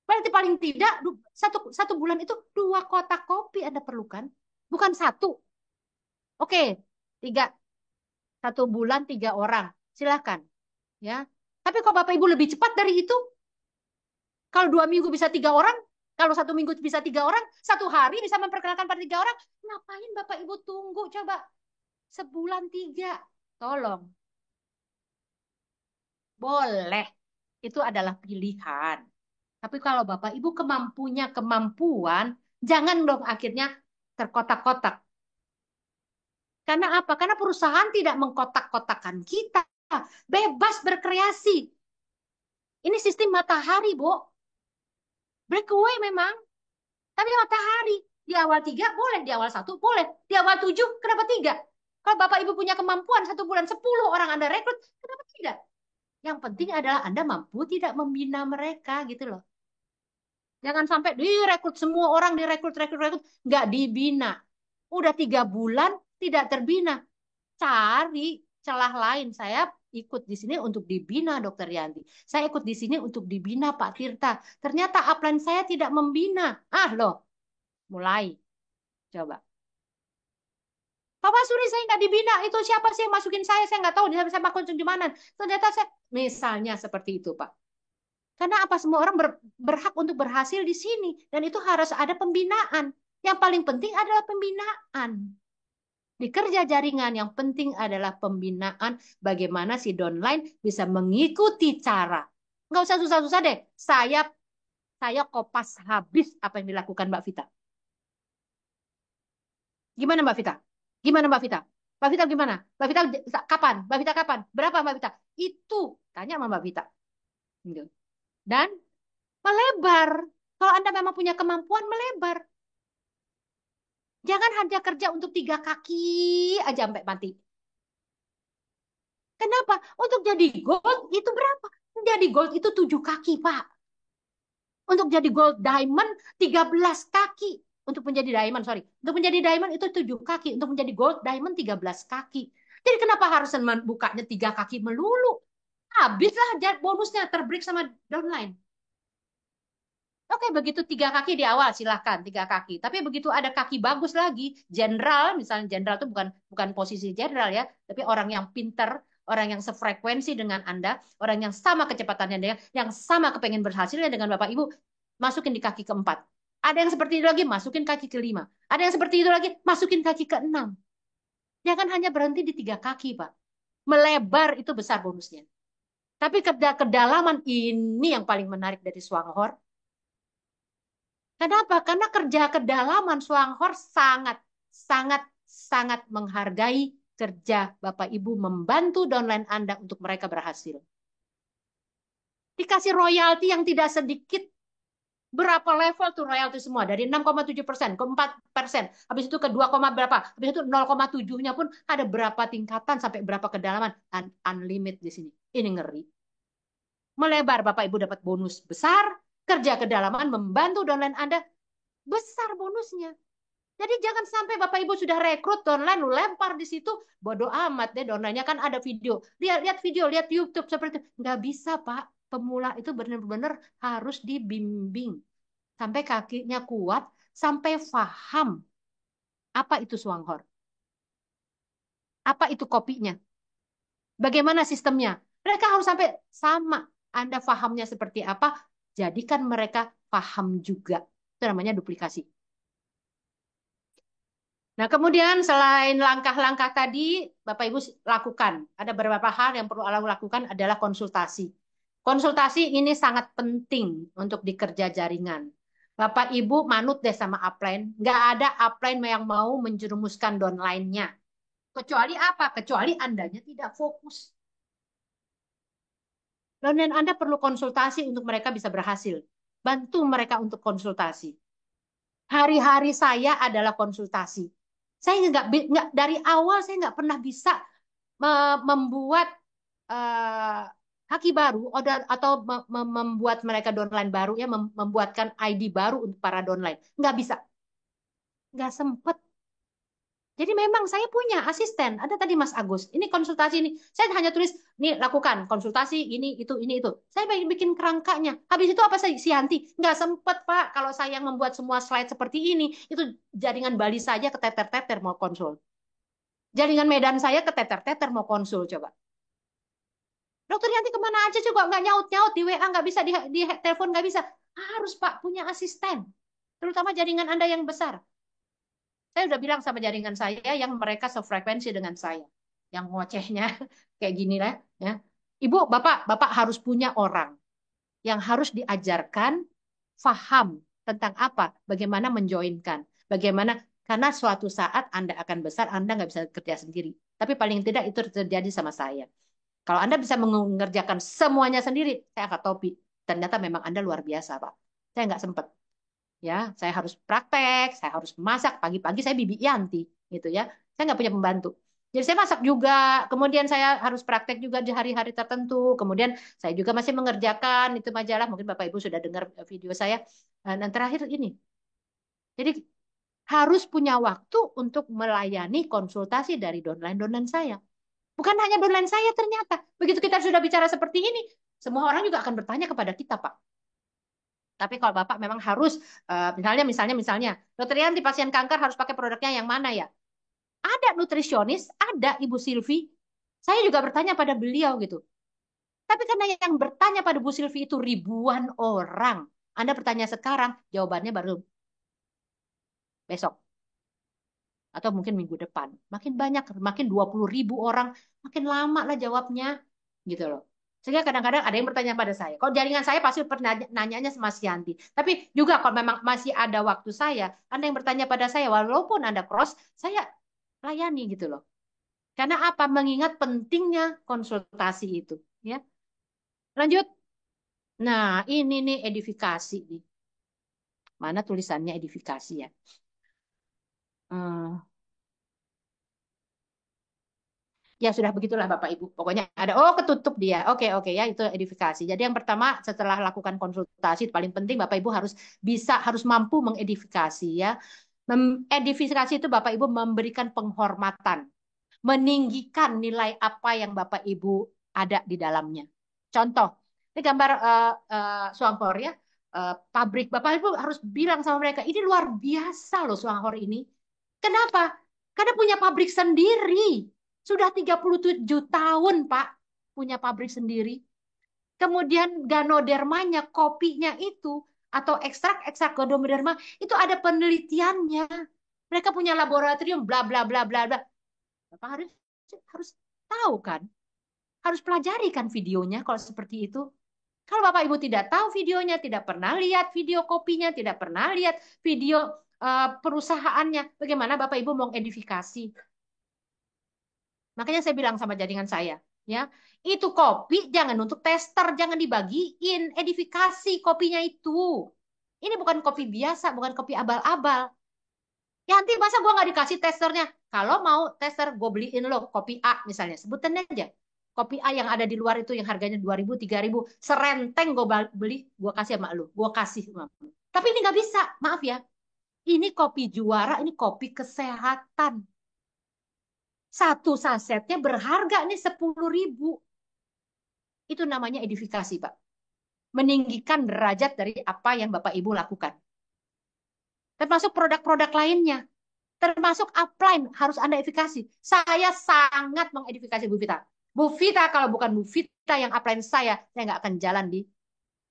[SPEAKER 1] Berarti paling tidak satu bulan itu 2 kotak kopi Anda perlukan, bukan satu. Oke, 3 1 bulan 3 orang, silakan ya. Tapi kalau Bapak Ibu lebih cepat dari itu, kalau 2 minggu bisa 3 orang, kalau 1 minggu bisa 3 orang, 1 hari bisa memperkenalkan pada 3 orang, ngapain Bapak Ibu tunggu coba sebulan 3? Tolong, boleh, itu adalah pilihan. Tapi kalau Bapak Ibu kemampunya kemampuan, jangan dong akhirnya terkotak-kotak. Karena apa? Karena perusahaan tidak mengkotak-kotakan kita. Bebas berkreasi. Ini sistem matahari, Bu. Breakaway memang. Tapi matahari. Di awal 3 boleh, di awal 1 boleh. Di awal 7, kenapa 3? Kalau Bapak Ibu punya kemampuan 1 bulan 10 orang Anda rekrut, kenapa tidak? Yang penting adalah Anda mampu tidak membina mereka gitu loh. Jangan sampai direkrut semua orang, rekrut, nggak dibina. Udah 3 bulan tidak terbina. Cari celah lain. Saya ikut di sini untuk dibina, Dokter Yanti. Saya ikut di sini untuk dibina, Pak Tirta. Ternyata upline saya tidak membina. Loh, mulai. Coba. Bapak Suri, saya nggak dibina. Itu siapa sih yang masukin saya? Saya nggak tahu. Saya masuk di mana. Ternyata saya, misalnya seperti itu, Pak. Karena apa? Semua orang berhak untuk berhasil di sini. Dan itu harus ada pembinaan. Yang paling penting adalah pembinaan. Di kerja jaringan yang penting adalah pembinaan bagaimana si downline bisa mengikuti cara. Nggak usah susah-susah deh. Saya kopas habis apa yang dilakukan Mbak Vita. Gimana Mbak Vita? Gimana Mbak Vita? Mbak Vita gimana? Mbak Vita kapan? Mbak Vita kapan? Berapa Mbak Vita? Itu tanya sama Mbak Vita. Gitu. Dan melebar. Kalau Anda memang punya kemampuan melebar. Jangan hanya kerja untuk 3 kaki aja sampai mati. Kenapa? Untuk jadi gold itu berapa? Jadi gold itu 7 kaki, Pak. Untuk jadi gold diamond 13 kaki. Untuk menjadi diamond, sorry. Untuk menjadi diamond itu 7 kaki. Untuk menjadi gold diamond 13 kaki. Jadi kenapa harus bukanya 3 kaki melulu? Habislah bonusnya terbreak sama downline. Oke, begitu 3 kaki di awal silahkan 3 kaki. Tapi begitu ada kaki bagus lagi, jenderal, misalnya jenderal itu bukan posisi jenderal ya, tapi orang yang pinter, orang yang sefrekuensi dengan Anda, orang yang sama kecepatannya dengan, yang sama kepengen berhasilnya dengan Bapak Ibu, masukin di kaki keempat. Ada yang seperti itu lagi, masukin kaki kelima. Ada yang seperti itu lagi, masukin kaki keenam. Jangan hanya berhenti di 3 kaki, Pak. Melebar itu besar bonusnya. Tapi kedalaman ini yang paling menarik dari Swanghor. Kenapa? Karena kerja kedalaman Swanghor sangat, sangat, sangat menghargai kerja Bapak Ibu membantu downline Anda untuk mereka berhasil. Dikasih royalti yang tidak sedikit. Berapa level tuh royalti semua? Dari 6,7% ke 4%. Habis itu ke 2, berapa? Habis itu 0,7-nya pun ada berapa tingkatan sampai berapa kedalaman. Unlimited di sini. Ini ngeri. Melebar Bapak Ibu dapat bonus besar. Kerja kedalaman membantu downline Anda. Besar bonusnya. Jadi jangan sampai Bapak Ibu sudah rekrut downline, lu lempar di situ, bodoh amat deh downline-nya kan ada video. Lihat video, lihat YouTube seperti itu. Nggak bisa Pak. Pemula itu benar-benar harus dibimbing. Sampai kakinya kuat, sampai paham apa itu Swanghor. Apa itu kopinya. Bagaimana sistemnya. Mereka harus sampai sama. Anda pahamnya seperti apa, jadikan mereka paham juga. Itu namanya duplikasi. Nah, kemudian selain langkah-langkah tadi, Bapak Ibu lakukan. Ada beberapa hal yang perlu lakukan adalah konsultasi. Konsultasi ini sangat penting untuk dikerja jaringan. Bapak Ibu manut deh sama upline. Nggak ada upline yang mau menjerumuskan downline-nya. Kecuali apa? Kecuali Andanya tidak fokus. Downline Anda perlu konsultasi untuk mereka bisa berhasil. Bantu mereka untuk konsultasi. Hari-hari saya adalah konsultasi. Saya nggak dari awal saya nggak pernah bisa membuat eh, haki baru atau membuat mereka downline baru ya membuatkan ID baru untuk para downline. Nggak bisa, nggak sempet. Jadi memang saya punya asisten. Ada tadi Mas Agus. Ini konsultasi ini. Saya hanya tulis, nih lakukan konsultasi ini itu. Saya bikin kerangkanya. Habis itu apa sih si Yanti? Nggak sempet Pak. Kalau saya membuat semua slide seperti ini, itu jaringan Bali saja keteter-teter mau konsul. Jaringan Medan saya keteter-teter mau konsul coba. Dokter Yanti kemana aja coba nggak nyaut-nyaut di WA nggak bisa di telepon nggak bisa. Harus Pak punya asisten. Terutama jaringan Anda yang besar. Saya udah bilang sama jaringan saya yang mereka sefrekuensi dengan saya. Yang ngocehnya kayak gini lah ya. Ibu, Bapak harus punya orang yang harus diajarkan faham tentang apa, bagaimana menjoinkan, bagaimana karena suatu saat Anda akan besar, Anda nggak bisa kerja sendiri. Tapi paling tidak itu terjadi sama saya. Kalau Anda bisa mengerjakan semuanya sendiri, saya angkat topi. Ternyata memang Anda luar biasa, Pak. Saya nggak sempat. Ya, saya harus praktek, saya harus masak. Pagi-pagi saya Bibi Yanti, gitu ya. Saya nggak punya pembantu. Jadi saya masak juga, kemudian saya harus praktek juga di hari-hari tertentu. Kemudian saya juga masih mengerjakan itu majalah. Mungkin Bapak Ibu sudah dengar video saya. Dan terakhir ini, jadi harus punya waktu untuk melayani konsultasi dari downline-downline saya. Bukan hanya downline saya ternyata. Begitu kita sudah bicara seperti ini, semua orang juga akan bertanya kepada kita, Pak. Tapi kalau Bapak memang harus, misalnya, Dokter Yanti pasien kanker harus pakai produknya yang mana ya? Ada nutrisionis, ada Ibu Silvi. Saya juga bertanya pada beliau gitu. Tapi karena yang bertanya pada Bu Silvi itu ribuan orang. Anda bertanya sekarang, jawabannya baru besok. Atau mungkin minggu depan. Makin banyak, makin 20.000 orang, makin lama lah jawabnya. Gitu loh. Sehingga kadang-kadang ada yang bertanya pada saya. Kalau jaringan saya pasti pernah nanyanya sama Mas Yanti. Tapi juga kalau memang masih ada waktu saya, Anda yang bertanya pada saya, walaupun Anda cross, saya layani gitu loh. Karena apa? Mengingat pentingnya konsultasi itu. Ya, lanjut. Nah, ini nih edifikasi nih. Mana tulisannya edifikasi ya? Hmm. Ya sudah begitulah Bapak Ibu. Pokoknya ada ketutup dia. Oke oke ya itu edifikasi. Jadi yang pertama setelah lakukan konsultasi paling penting Bapak Ibu harus mampu mengedifikasi ya. Edifikasi itu Bapak Ibu memberikan penghormatan, meninggikan nilai apa yang Bapak Ibu ada di dalamnya. Contoh, ini gambar Suanghor ya. Pabrik Bapak Ibu harus bilang sama mereka, ini luar biasa loh Suanghor ini. Kenapa? Karena punya pabrik sendiri. Sudah 37 tahun, Pak, punya pabrik sendiri. Kemudian ganodermanya, kopinya itu, atau ekstrak-ekstrak ganoderma, itu ada penelitiannya. Mereka punya laboratorium, bla bla bla bla bla. Bapak harus tahu kan? Harus pelajari kan videonya kalau seperti itu. Kalau Bapak Ibu tidak tahu videonya, tidak pernah lihat video kopinya, tidak pernah lihat video perusahaannya, bagaimana Bapak Ibu mau edifikasi? Makanya saya bilang sama jaringan saya, ya, itu kopi jangan untuk tester, jangan dibagiin, edifikasi kopinya itu. Ini bukan kopi biasa, bukan kopi abal-abal. Ya nanti masa gue nggak dikasih testernya? Kalau mau tester, gue beliin lo kopi A misalnya, sebutin aja. Kopi A yang ada di luar itu yang harganya 2.000, 3.000, serenteng gue beli, gue kasih sama lo, gue kasih sama lo. Tapi ini nggak bisa, maaf ya. Ini kopi juara, ini kopi kesehatan. Satu sasetnya berharga nih 10.000. Itu namanya edifikasi, Pak. Meninggikan derajat dari apa yang Bapak Ibu lakukan. Termasuk produk-produk lainnya. Termasuk upline harus Anda edifikasi. Saya sangat mengedifikasi Bu Vita. Bu Vita kalau bukan Bu Vita yang upline saya nggak akan jalan di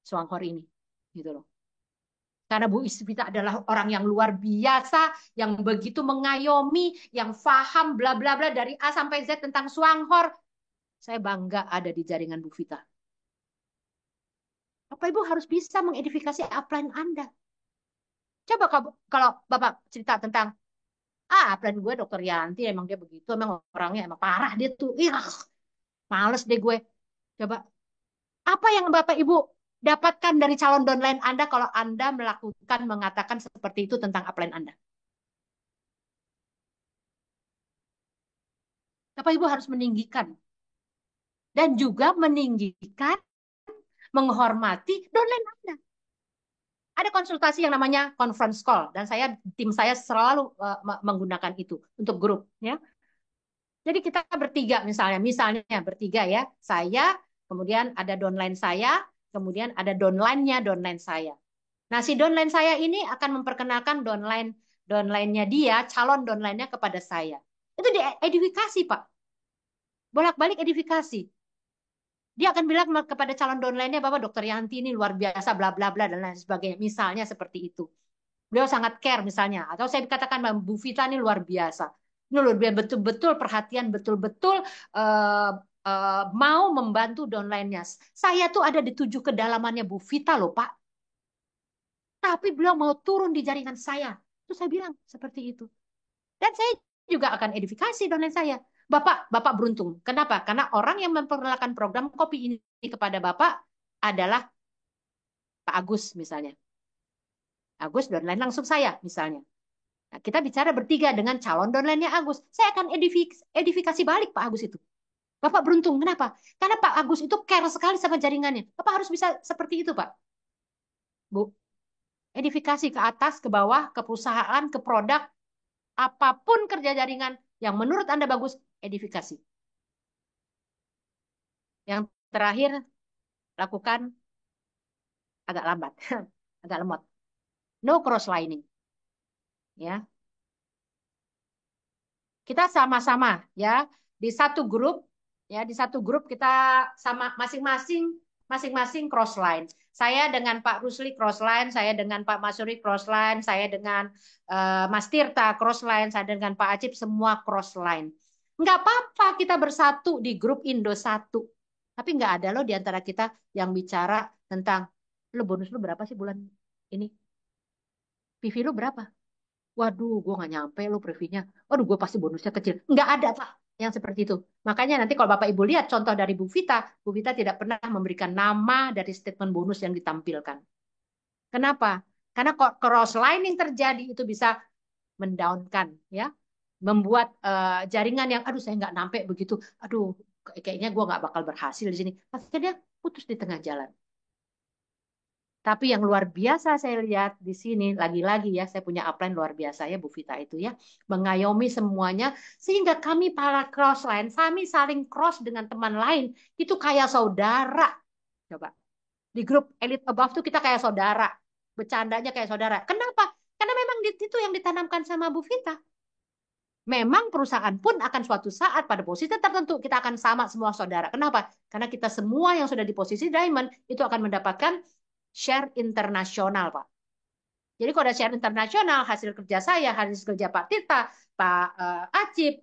[SPEAKER 1] Suanghor ini. Gitu loh. Karena Bu Vita adalah orang yang luar biasa, yang begitu mengayomi, yang paham bla bla bla dari A sampai Z tentang Suanghor. Saya bangga ada di jaringan Bu Vita. Bapak Ibu harus bisa mengedifikasi upline Anda. Coba kalau Bapak cerita tentang upline gue Dokter Yanti emang dia begitu, emang orangnya emang parah dia tuh. Ih, males deh gue. Coba apa yang Bapak Ibu dapatkan dari calon downline Anda kalau Anda mengatakan seperti itu tentang upline Anda. Bapak Ibu harus meninggikan dan juga meninggikan, menghormati downline Anda. Ada konsultasi yang namanya conference call dan tim saya selalu menggunakan itu untuk grup ya. Jadi kita bertiga misalnya bertiga ya. Saya, kemudian ada downline saya, kemudian ada downline saya. Nah, si downline saya ini akan memperkenalkan downline-nya dia, calon downline-nya kepada saya. Itu diedifikasi, Pak. Bolak-balik edifikasi. Dia akan bilang kepada calon downline-nya, Bapak Dokter Yanti ini luar biasa, bla bla bla dan lain sebagainya. Misalnya seperti itu. Beliau sangat care misalnya. Atau saya katakan Bu Vita ini luar biasa. Ini luar biasa betul-betul perhatian, betul-betul uh, mau membantu downline-nya. Saya tuh ada di 7 kedalamannya Bu Vita loh Pak. Tapi beliau mau turun di jaringan saya. Terus saya bilang seperti itu. Dan saya juga akan edifikasi downline saya. Bapak beruntung. Kenapa? Karena orang yang memperkenalkan program kopi ini kepada Bapak adalah Pak Agus misalnya. Agus downline langsung saya misalnya. Nah, kita bicara bertiga dengan calon downline-nya Agus. Saya akan edifikasi balik Pak Agus itu. Bapak beruntung. Kenapa? Karena Pak Agus itu care sekali sama jaringannya. Bapak harus bisa seperti itu, Pak. Bu, edifikasi ke atas, ke bawah, ke perusahaan, ke produk, apapun kerja jaringan yang menurut Anda bagus, edifikasi. Yang terakhir, lakukan agak lambat, agak lemot. No cross-lining. Ya, kita sama-sama ya di satu grup di satu grup kita sama masing-masing cross line. Saya dengan Pak Rusli cross line, saya dengan Pak Masuri cross line, saya dengan Mas Tirta cross line, saya dengan Pak Acip semua cross line. Nggak apa-apa kita bersatu di grup Indo satu. Tapi nggak ada loh di antara kita yang bicara tentang lo bonus lo berapa sih bulan ini? PV lo berapa? Waduh, gue nggak nyampe lo previewnya. Waduh, gue pasti bonusnya kecil. Nggak ada, Pak, yang seperti itu. Makanya nanti kalau Bapak Ibu lihat contoh dari Bu Vita tidak pernah memberikan nama dari statement bonus yang ditampilkan. Kenapa? Karena cross-lining terjadi itu bisa mendownkan, ya, membuat jaringan yang, aduh saya nggak nyampe begitu, aduh kayaknya gue nggak bakal berhasil di sini. Akhirnya putus di tengah jalan. Tapi yang luar biasa saya lihat di sini, lagi-lagi ya, saya punya upline luar biasa ya, Bu Vita itu ya, mengayomi semuanya, sehingga kami para crossline, kami saling cross dengan teman lain, itu kayak saudara. Coba, di grup Elite Above tuh kita kayak saudara, bercandanya kayak saudara. Kenapa? Karena memang itu yang ditanamkan sama Bu Vita. Memang perusahaan pun akan suatu saat pada posisi tertentu kita akan sama semua saudara. Kenapa? Karena kita semua yang sudah di posisi diamond itu akan mendapatkan share internasional, Pak. Jadi kalau ada share internasional, hasil kerja saya, hasil kerja Pak Tirta, Pak Acip,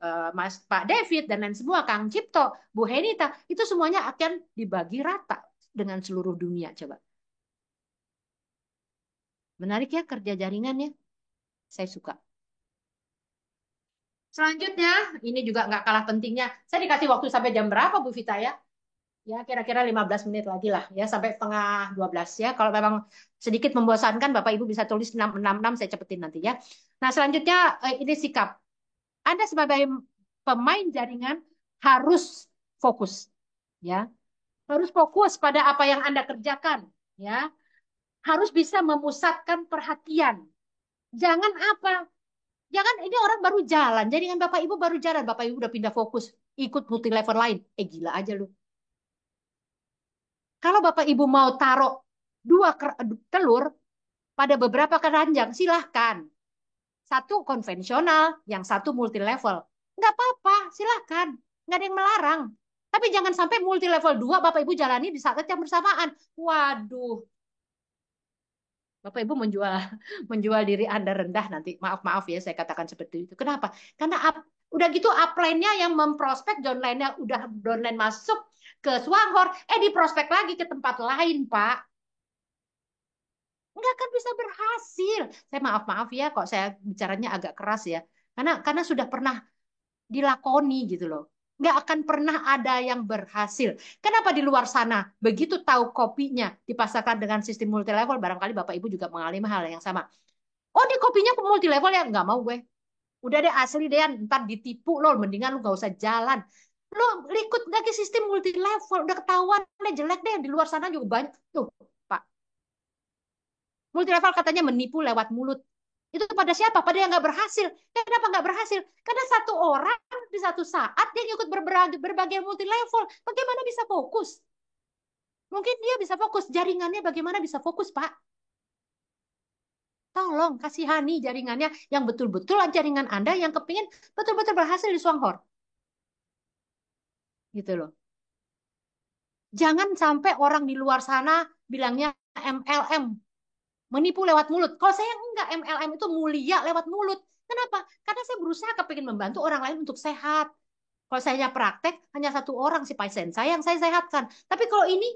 [SPEAKER 1] Pak David, dan lain semua, Kang Cipto, Bu Henita, itu semuanya akan dibagi rata dengan seluruh dunia. Coba. Menarik ya kerja jaringannya. Saya suka. Selanjutnya, ini juga nggak kalah pentingnya. Saya dikasih waktu sampai jam berapa, Bu Vita ya? Ya, kira-kira 15 menit lagi lah, ya, sampai setengah 12 ya. Kalau memang sedikit membosankan, Bapak Ibu bisa tulis 666, saya cepetin nanti ya. Nah, selanjutnya ini sikap. Anda sebagai pemain jaringan harus fokus, ya. Harus fokus pada apa yang Anda kerjakan, ya. Harus bisa memusatkan perhatian. Jangan apa? Jangan ini orang baru jalan. Jaringan Bapak Ibu baru jalan, Bapak Ibu udah pindah fokus, ikut multi level lain. Gila aja lu. Kalau Bapak Ibu mau taruh dua telur pada beberapa keranjang, silahkan. Satu konvensional, yang satu multi level. Nggak apa-apa, silahkan. Nggak ada yang melarang. Tapi jangan sampai multi level 2 Bapak Ibu jalani di saat yang bersamaan. Waduh, Bapak Ibu menjual menjual diri Anda rendah nanti. Maaf ya saya katakan seperti itu. Kenapa? Karena udah gitu upline-nya yang memprospek downline-nya udah downline masuk ke Swanghor, di prospek lagi ke tempat lain, Pak. Nggak akan bisa berhasil. Saya maaf ya kok saya bicaranya agak keras ya. Karena sudah pernah dilakoni gitu loh. Nggak akan pernah ada yang berhasil. Kenapa di luar sana begitu tahu kopinya dipasarkan dengan sistem multi level, barangkali Bapak Ibu juga mengalami hal yang sama. Oh, di kopinya multi level ya, nggak mau gue. Udah deh asli deh, ntar ditipu lo, mendingan lu nggak usah jalan. Lo ikut lagi sistem multi level, udah ketahuan deh jelek deh, di luar sana juga banyak tuh, Pak. Multi level katanya menipu lewat mulut. Itu pada siapa? Pada yang nggak berhasil. Kenapa nggak berhasil? Karena satu orang di satu saat dia ikut berbagai multi level. Bagaimana bisa fokus? Mungkin dia bisa fokus. Jaringannya bagaimana bisa fokus, Pak? Tolong kasihani jaringannya yang betul-betul jaringan Anda yang kepingin betul-betul berhasil di Swanghor. Gitu loh. Jangan sampai orang di luar sana bilangnya MLM, menipu lewat mulut. Kalau saya enggak, MLM itu mulia lewat mulut. Kenapa? Karena saya berusaha kepingin membantu orang lain untuk sehat. Kalau saya praktek, hanya satu orang si pasien saya yang saya sehatkan. Tapi kalau ini,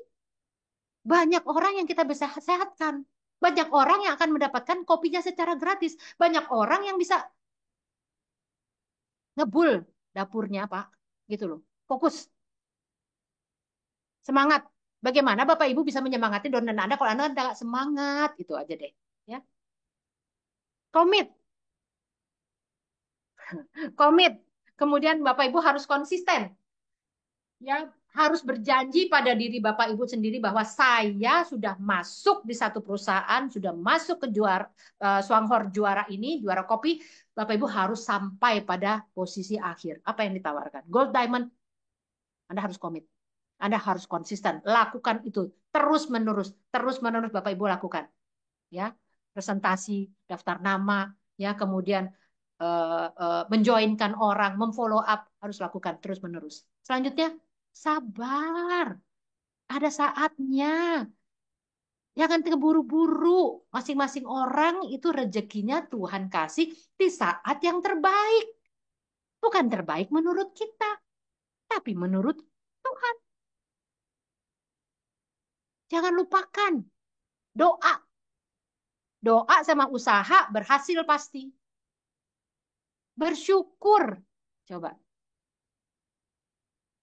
[SPEAKER 1] banyak orang yang kita bisa sehatkan. Banyak orang yang akan mendapatkan kopinya secara gratis. Banyak orang yang bisa ngebul dapurnya, Pak. Gitu loh. Fokus, semangat. Bagaimana Bapak Ibu bisa menyemangati donan Anda kalau Anda tidak semangat? Itu aja deh. Ya, komit, komit. Kemudian Bapak Ibu harus konsisten. Ya, harus berjanji pada diri Bapak Ibu sendiri bahwa saya sudah masuk di satu perusahaan, sudah masuk ke juara Swanghor juara ini, juara kopi. Bapak Ibu harus sampai pada posisi akhir. Apa yang ditawarkan? Gold Diamond, Anda harus komit. Anda harus konsisten. Lakukan itu terus menerus, terus menerus Bapak Ibu lakukan. Ya, presentasi, daftar nama, ya, kemudian menjoinkan orang, memfollow up, harus lakukan terus menerus. Selanjutnya, sabar. Ada saatnya. Jangan terburu-buru. Masing-masing orang itu rezekinya Tuhan kasih di saat yang terbaik. Bukan terbaik menurut kita, tapi menurut Tuhan. Jangan lupakan doa. Doa sama usaha berhasil pasti. Bersyukur. Coba.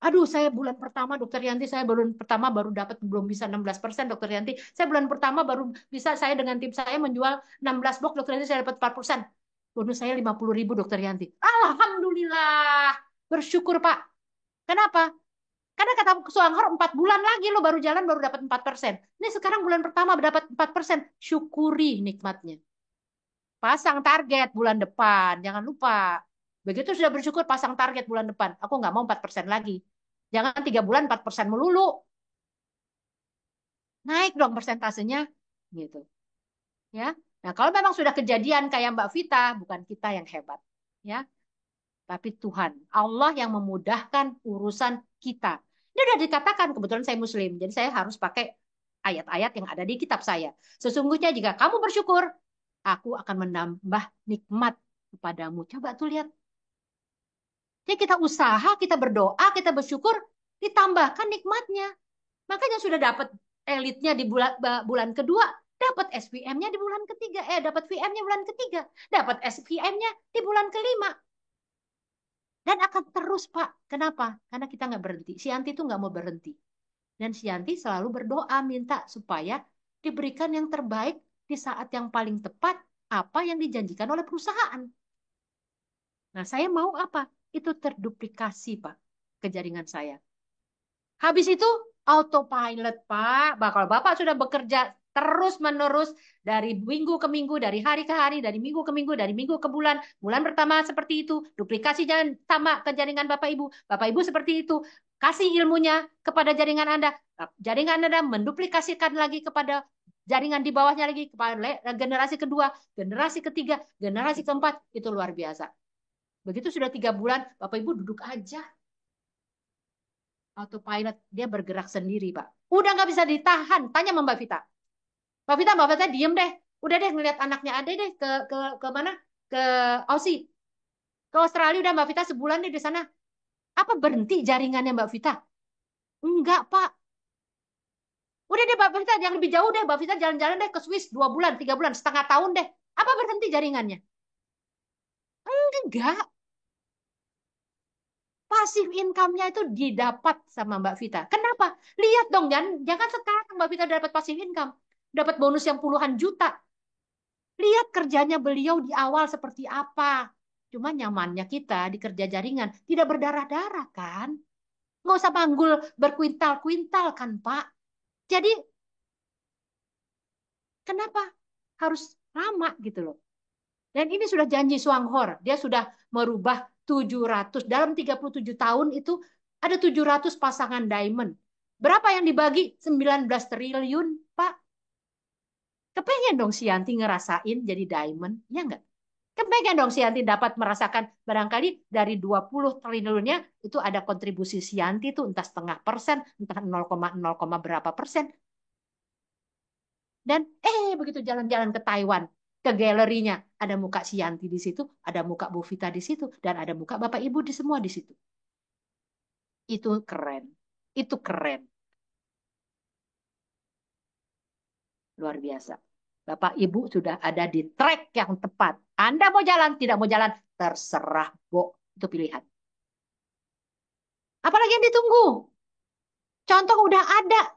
[SPEAKER 1] Aduh, saya bulan pertama, Dokter Yanti, saya bulan pertama baru dapat belum bisa 16%, Dokter Yanti. Saya bulan pertama baru bisa, saya dengan tim saya menjual 16 box, Dokter Yanti, saya dapat 4%. Bonus saya 50.000, Dokter Yanti. Alhamdulillah. Bersyukur, Pak. Kenapa? Karena kata Suanghor 4 bulan lagi lo baru jalan baru dapat 4%. Ini sekarang bulan pertama dapat 4%. Syukuri nikmatnya. Pasang target bulan depan. Jangan lupa. Begitu sudah bersyukur, pasang target bulan depan. Aku nggak mau 4% lagi. Jangan 3 bulan 4% melulu. Naik dong persentasenya. Gitu. Ya. Nah, kalau memang sudah kejadian kayak Mbak Vita, bukan kita yang hebat. Ya. Tapi Tuhan. Allah yang memudahkan urusan kita. Ini sudah dikatakan, kebetulan saya Muslim. Jadi saya harus pakai ayat-ayat yang ada di kitab saya. Sesungguhnya jika kamu bersyukur, aku akan menambah nikmat kepadamu. Coba tuh lihat. Jadi kita usaha, kita berdoa, kita bersyukur, ditambahkan nikmatnya. Makanya sudah dapat elitnya di bulan kedua, dapat SPM-nya di bulan ketiga, dapat VM-nya bulan ketiga, dapat SPM-nya di bulan kelima. Dan akan terus, Pak. Kenapa? Karena kita nggak berhenti. Si Yanti itu nggak mau berhenti. Dan si Yanti selalu berdoa minta supaya diberikan yang terbaik di saat yang paling tepat apa yang dijanjikan oleh perusahaan. Nah, saya mau apa? Itu terduplikasi, Pak, ke jaringan saya. Habis itu autopilot, Pak. Kalau Bapak sudah bekerja terus-menerus dari minggu ke minggu, dari hari ke hari, dari minggu ke minggu, dari minggu ke bulan. Bulan pertama seperti itu, duplikasi jangan sama ke jaringan Bapak Ibu. Bapak Ibu seperti itu. Kasih ilmunya kepada jaringan Anda. Jaringan Anda menduplikasikan lagi kepada jaringan di bawahnya lagi, kepada generasi kedua, generasi ketiga, generasi keempat. Itu luar biasa. Begitu sudah 3 bulan, Bapak Ibu duduk aja. Autopilot, dia bergerak sendiri, Pak. Udah nggak bisa ditahan. Tanya sama Mbak Vita. Mbak Vita diem deh. Udah deh ngeliat anaknya ada deh ke mana? Ke Aussie. Ke Australia udah Mbak Vita sebulan deh di sana. Apa berhenti jaringannya Mbak Vita? Enggak, Pak. Udah deh Mbak Vita yang lebih jauh deh. Mbak Vita jalan-jalan deh ke Swiss 2 bulan, 3 bulan, setengah tahun deh. Apa berhenti jaringannya? Enggak. Pasif income-nya itu didapat sama Mbak Vita. Kenapa? Lihat dong, jangan sekarang Mbak Vita dapat pasif income. Dapat bonus yang puluhan juta. Lihat kerjanya beliau di awal seperti apa. Cuma nyamannya kita di kerja jaringan. Tidak berdarah-darah kan? Nggak usah manggul berkuintal-kuintal kan Pak? Jadi kenapa harus lama gitu loh? Dan ini sudah janji Suanghor. Dia sudah merubah 700. Dalam 37 tahun itu ada 700 pasangan diamond. Berapa yang dibagi? 19 triliun, Pak. Kepengen dong si Yanti ngerasain jadi diamond. Ya enggak? Kepengen dong si Yanti dapat merasakan barangkali dari 20 triliunnya itu ada kontribusi si Yanti itu entah setengah persen, entah 0,0, berapa persen. Dan begitu jalan-jalan ke Taiwan, ke galerinya, ada muka si Yanti di situ, ada muka Bu Vita di situ, dan ada muka Bapak Ibu di semua di situ. Itu keren. Itu keren. Luar biasa. Bapak Ibu sudah ada di track yang tepat. Anda mau jalan, tidak mau jalan, terserah, Bo. Itu pilihan. Apalagi yang ditunggu? Contoh udah ada.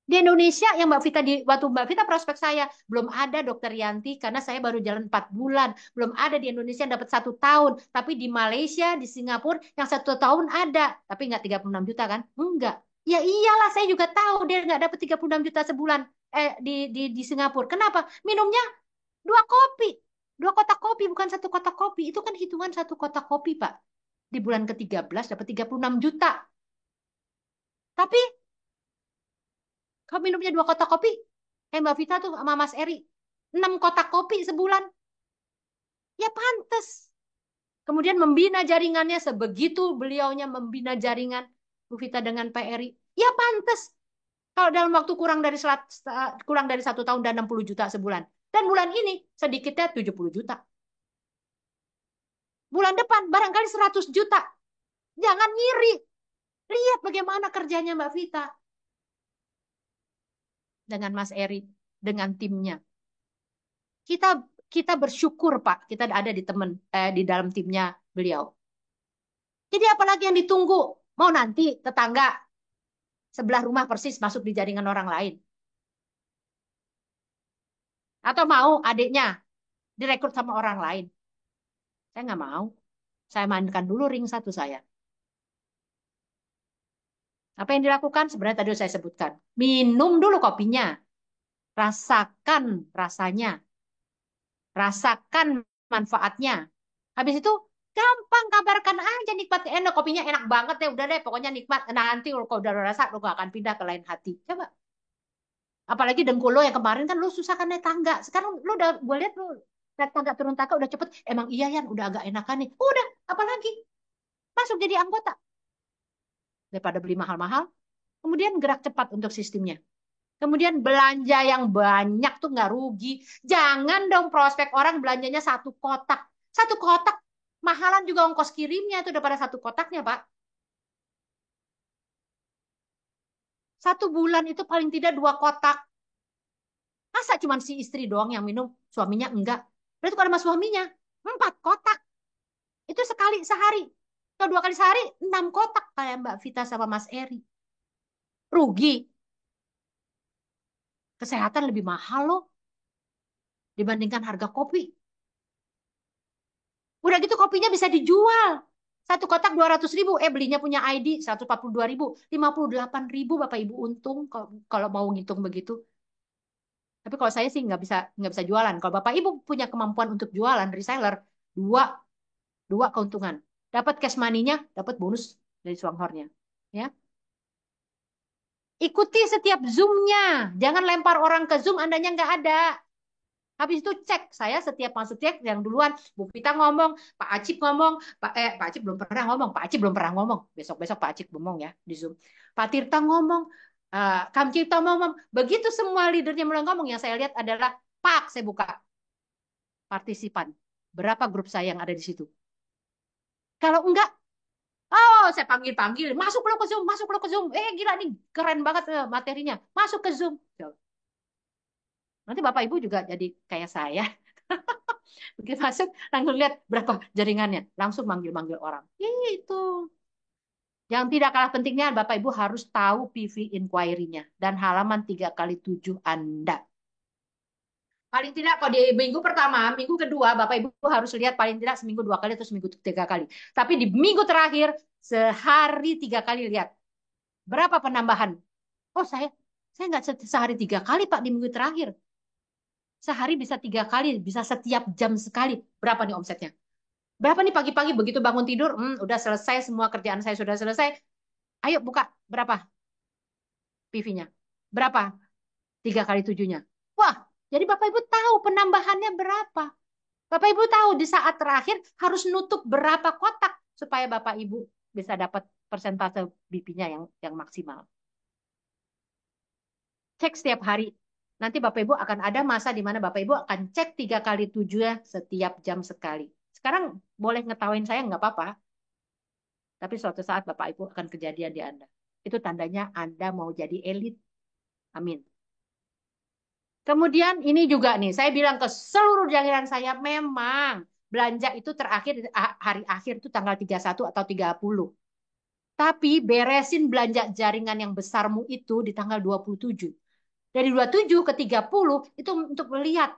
[SPEAKER 1] Di Indonesia yang Mbak Vita waktu Mbak Vita prospek saya belum ada dokter Yanti karena saya baru jalan 4 bulan. Belum ada di Indonesia yang dapat 1 tahun. Tapi di Malaysia, di Singapura yang 1 tahun ada. Tapi nggak 36 juta kan? Enggak. Ya iyalah saya juga tahu dia nggak dapat 36 juta sebulan di Singapura. Kenapa? Minumnya 2 kopi. 2 kotak kopi bukan 1 kotak kopi. Itu kan hitungan 1 kotak kopi Pak. Di bulan ke-13 dapat 36 juta. Tapi kau minumnya 2 kotak kopi, kayak Mbak Vita tuh sama Mas Eri, 6 kotak kopi sebulan. Ya pantes. Kemudian membina jaringannya sebegitu beliaunya membina jaringan Bu Vita dengan Pak Eri. Ya pantes. Kalau dalam waktu kurang dari 1 tahun dan 60 juta sebulan. Dan bulan ini sedikitnya 70 juta. Bulan depan barangkali 100 juta. Jangan ngiri. Lihat bagaimana kerjanya Mbak Vita dengan Mas Eri, dengan timnya. Kita kita bersyukur Pak, kita ada di dalam timnya beliau. Jadi apalagi yang ditunggu? Mau nanti tetangga sebelah rumah persis masuk di jaringan orang lain? Atau mau adiknya direkrut sama orang lain? Saya nggak mau. Saya mainkan dulu ring satu saya. Apa yang dilakukan? Sebenarnya tadi saya sebutkan. Minum dulu kopinya. Rasakan rasanya. Rasakan manfaatnya. Habis itu gampang kabarkan aja nikmat enak kopinya enak banget ya udah deh pokoknya nikmat nanti kalau udah rasa lo gak akan pindah ke lain hati coba apalagi dengkul lo yang kemarin kan lo susah kan naik tangga sekarang lo udah gue lihat lo naik tangga turun tangga udah cepet emang iya ya udah agak enakan nih udah apalagi masuk jadi anggota daripada beli mahal-mahal kemudian gerak cepat untuk sistemnya kemudian belanja yang banyak tuh nggak rugi jangan dong prospek orang belanjanya 1 kotak 1 kotak mahalan juga ongkos kirimnya itu daripada 1 kotaknya Pak 1 bulan itu paling tidak 2 kotak. Masa cuma si istri doang yang minum, suaminya enggak? Berarti kalau sama suaminya, 4 kotak. Itu sekali sehari. Kalau 2 kali sehari, 6 kotak kayak Mbak Vita sama Mas Eri. Rugi. Kesehatan lebih mahal loh dibandingkan harga kopi. Udah gitu kopinya bisa dijual. 1 kotak 200 ribu. Belinya punya ID 142 ribu. 58 ribu Bapak Ibu untung kalau mau ngitung begitu. Tapi kalau saya sih nggak bisa jualan. Kalau Bapak Ibu punya kemampuan untuk jualan reseller, dua dua keuntungan. Dapat cash money-nya, dapat bonus dari Swanghornya. Ya. Ikuti setiap Zoom-nya. Jangan lempar orang ke Zoom, andanya nggak ada. Habis itu cek. Saya setiap masuk cek yang duluan. Bu Pita ngomong, Pak Acip ngomong. Pak Acip belum pernah ngomong. Pak Acip belum pernah ngomong. Besok-besok Pak Acip ngomong ya di Zoom. Pak Tirta ngomong. Kang Cipta ngomong. Begitu semua leadernya mulai ngomong, yang saya lihat adalah, Pak, saya buka partisipan. Berapa grup saya yang ada di situ? Kalau enggak, oh, saya panggil-panggil, masuk lo ke Zoom, masuk lo ke Zoom. Gila nih, keren banget materinya. Masuk ke Zoom. Nanti Bapak Ibu juga jadi kayak saya. Begitu masuk, langsung lihat berapa jaringannya. Langsung manggil-manggil orang. Itu. Yang tidak kalah pentingnya, Bapak Ibu harus tahu PV inquiry-nya dan halaman 3 kali 7 Anda. Paling tidak kalau di minggu pertama, minggu kedua, Bapak Ibu harus lihat paling tidak seminggu 2 kali atau seminggu 3 kali. Tapi di minggu terakhir, sehari 3 kali lihat. Berapa penambahan? Oh saya nggak sehari 3 kali Pak di minggu terakhir. Sehari bisa 3 kali, bisa setiap jam sekali. Berapa nih omsetnya? Berapa nih pagi-pagi begitu bangun tidur? Udah selesai semua kerjaan saya sudah selesai. Ayo buka berapa PV-nya? Berapa? 3 kali 7-nya. Wah, jadi Bapak Ibu tahu penambahannya berapa. Bapak Ibu tahu di saat terakhir harus nutup berapa kotak supaya Bapak Ibu bisa dapat persentase BP-nya yang maksimal. Cek setiap hari. Nanti Bapak Ibu akan ada masa di mana Bapak Ibu akan cek 3 kali 7 ya setiap jam sekali. Sekarang boleh ngetawain saya nggak apa-apa, tapi suatu saat Bapak Ibu akan kejadian di Anda. Itu tandanya Anda mau jadi elit. Amin. Kemudian ini juga nih, saya bilang ke seluruh jajaran saya, memang belanja itu terakhir hari akhir itu tanggal 31 atau 30. Tapi beresin belanja jaringan yang besarmu itu di tanggal 27. Dari 27 ke 30 itu untuk melihat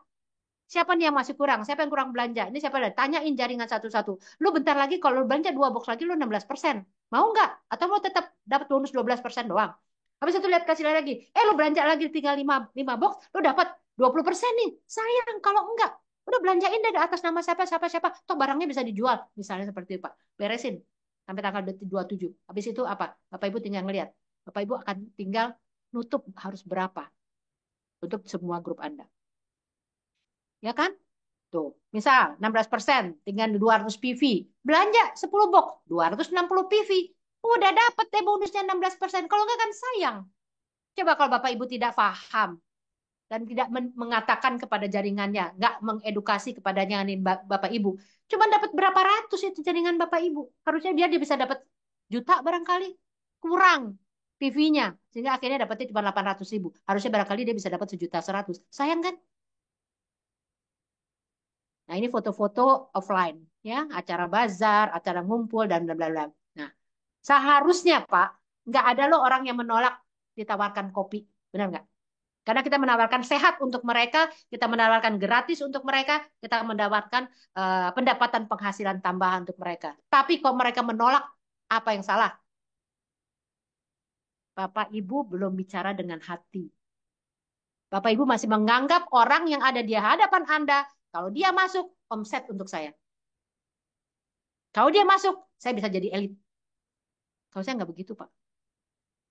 [SPEAKER 1] siapa nih yang masih kurang, siapa yang kurang belanja. Ini siapa ada? Tanyain jaringan satu-satu. Lu bentar lagi kalau lu belanja 2 box lagi lu 16%. Mau nggak? Atau mau tetap dapat bonus 12% doang? Habis itu lihat kasih lagi. Lu belanja lagi tinggal 5 box, lu dapat 20% nih. Sayang kalau enggak. Udah belanjain dari atas nama siapa, siapa, siapa. Toh barangnya bisa dijual. Misalnya seperti itu, Pak. Beresin sampai tanggal 27. Habis itu apa? Bapak Ibu tinggal ngelihat. Bapak Ibu akan tinggal nutup harus berapa untuk semua grup Anda. Ya kan? Tuh, misal 16%, tinggal 200 PV. Belanja 10 box, 260 PV. Udah dapet deh bonusnya 16%. Kalau enggak kan sayang. Coba kalau Bapak Ibu tidak paham dan tidak mengatakan kepada jaringannya, nggak mengedukasi kepada jaringan Bapak Ibu. Cuma dapat berapa ratus itu jaringan Bapak Ibu. Harusnya dia bisa dapat juta barangkali. Kurang PV-nya. Sehingga akhirnya dapatnya cuma 800.000. Harusnya barangkali dia bisa dapat 1.100.000. Sayang kan? Nah, ini foto-foto offline, ya, acara bazar, acara ngumpul dan bla bla bla. Nah, seharusnya Pak, nggak ada loh orang yang menolak ditawarkan kopi, benar nggak? Karena kita menawarkan sehat untuk mereka, kita menawarkan gratis untuk mereka, kita menawarkan pendapatan penghasilan tambahan untuk mereka. Tapi kok mereka menolak, apa yang salah? Bapak Ibu belum bicara dengan hati. Bapak Ibu masih menganggap orang yang ada di hadapan Anda, kalau dia masuk, omset untuk saya. Kalau dia masuk, saya bisa jadi elit. Kalau saya nggak begitu, Pak.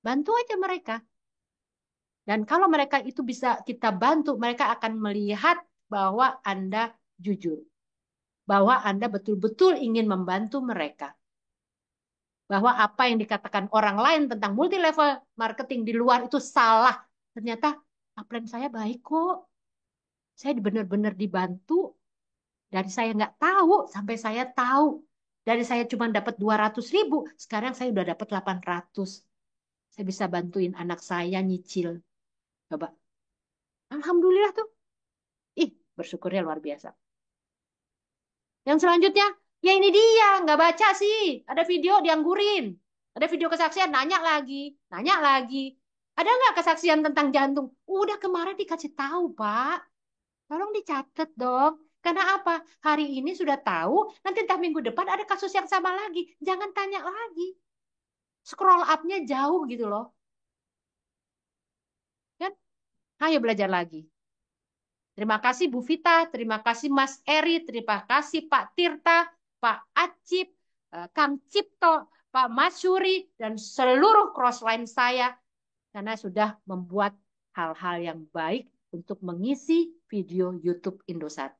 [SPEAKER 1] Bantu aja mereka. Dan kalau mereka itu bisa kita bantu, mereka akan melihat bahwa Anda jujur. Bahwa Anda betul-betul ingin membantu mereka. Bahwa apa yang dikatakan orang lain tentang multi level marketing di luar itu salah. Ternyata upline saya baik kok. Saya benar-benar dibantu. Dari saya nggak tahu sampai saya tahu. Dari saya cuma dapat 200.000, sekarang saya udah dapat 800. Saya bisa bantuin anak saya nyicil. Coba. Alhamdulillah tuh. Ih, bersyukurnya luar biasa. Yang selanjutnya, ya ini dia, nggak baca sih. Ada video dianggurin. Ada video kesaksian, nanya lagi, nanya lagi. Ada nggak kesaksian tentang jantung? Udah kemarin dikasih tahu, Pak. Tolong dicatat dong. Karena apa? Hari ini sudah tahu, nanti entah minggu depan ada kasus yang sama lagi. Jangan tanya lagi. Scroll up-nya jauh gitu loh. Kan? Ayo belajar lagi. Terima kasih Bu Vita, terima kasih Mas Eri, terima kasih Pak Tirta, Pak Acip, Kang Cipto, Pak Masyuri, dan seluruh crossline saya karena sudah membuat hal-hal yang baik untuk mengisi video YouTube Indosat.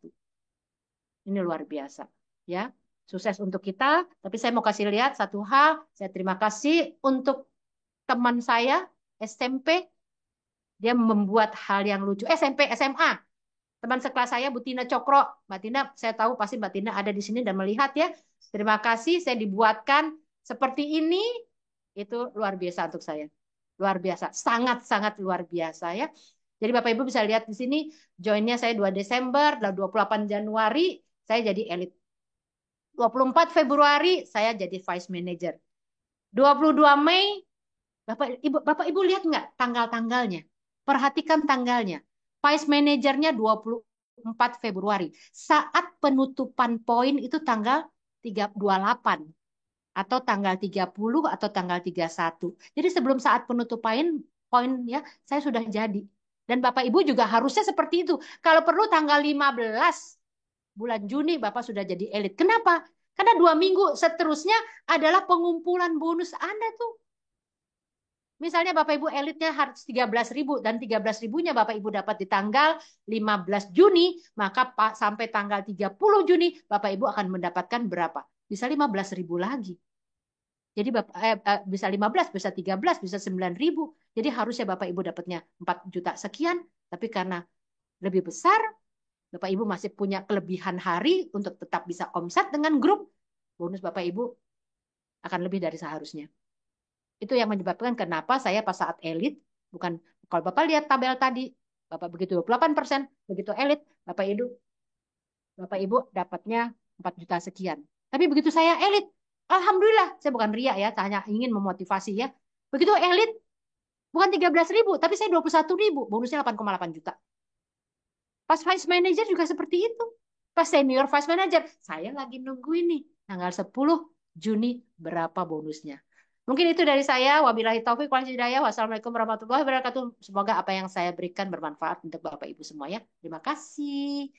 [SPEAKER 1] Ini luar biasa, ya. Sukses untuk kita, tapi saya mau kasih lihat satu hal. Saya terima kasih untuk teman saya SMP, dia membuat hal yang lucu. SMP, SMA, teman sekelas saya Bu Tina Cokro. Mbak Tina, saya tahu pasti Mbak Tina ada di sini dan melihat ya. Terima kasih saya dibuatkan seperti ini. Itu luar biasa untuk saya. Luar biasa, sangat-sangat luar biasa ya. Jadi Bapak Ibu bisa lihat di sini, joinnya saya 2 Desember, dan 28 Januari saya jadi elit. 24 Februari saya jadi vice manager. 22 Mei, Bapak Ibu lihat nggak tanggal-tanggalnya? Perhatikan tanggalnya. Vice Manajernya 24 Februari. Saat penutupan poin itu tanggal 28 atau tanggal 30 atau tanggal 31. Jadi sebelum saat penutupan poin ya, saya sudah jadi. Dan Bapak Ibu juga harusnya seperti itu. Kalau perlu tanggal 15 bulan Juni Bapak sudah jadi elit. Kenapa? Karena 2 minggu seterusnya adalah pengumpulan bonus Anda tuh. Misalnya Bapak Ibu elitnya harus 13.000 dan 13 ribunya Bapak Ibu dapat di tanggal 15 Juni, maka sampai tanggal 30 Juni Bapak Ibu akan mendapatkan berapa? Bisa 15.000 lagi. Jadi bisa 15, bisa 13, bisa 9.000. Jadi harusnya Bapak Ibu dapatnya 4 juta sekian, tapi karena lebih besar, Bapak Ibu masih punya kelebihan hari untuk tetap bisa omset dengan grup, bonus Bapak Ibu akan lebih dari seharusnya. Itu yang menyebabkan kenapa saya pas saat elit, bukan kalau Bapak lihat tabel tadi, Bapak begitu 28%, begitu elit, Bapak Ibu dapatnya 4 juta sekian. Tapi begitu saya elit, Alhamdulillah, saya bukan ria ya, hanya ingin memotivasi ya. Begitu elit, bukan 13.000, tapi saya 21.000, bonusnya 8,8 juta. Pas vice manager juga seperti itu. Pas senior vice manager, saya lagi nunggu ini tanggal 10 Juni berapa bonusnya. Mungkin itu dari saya. Wabillahi taufik wal hidayah. Wassalamualaikum warahmatullahi wabarakatuh. Semoga apa yang saya berikan bermanfaat untuk Bapak Ibu semua ya. Terima kasih.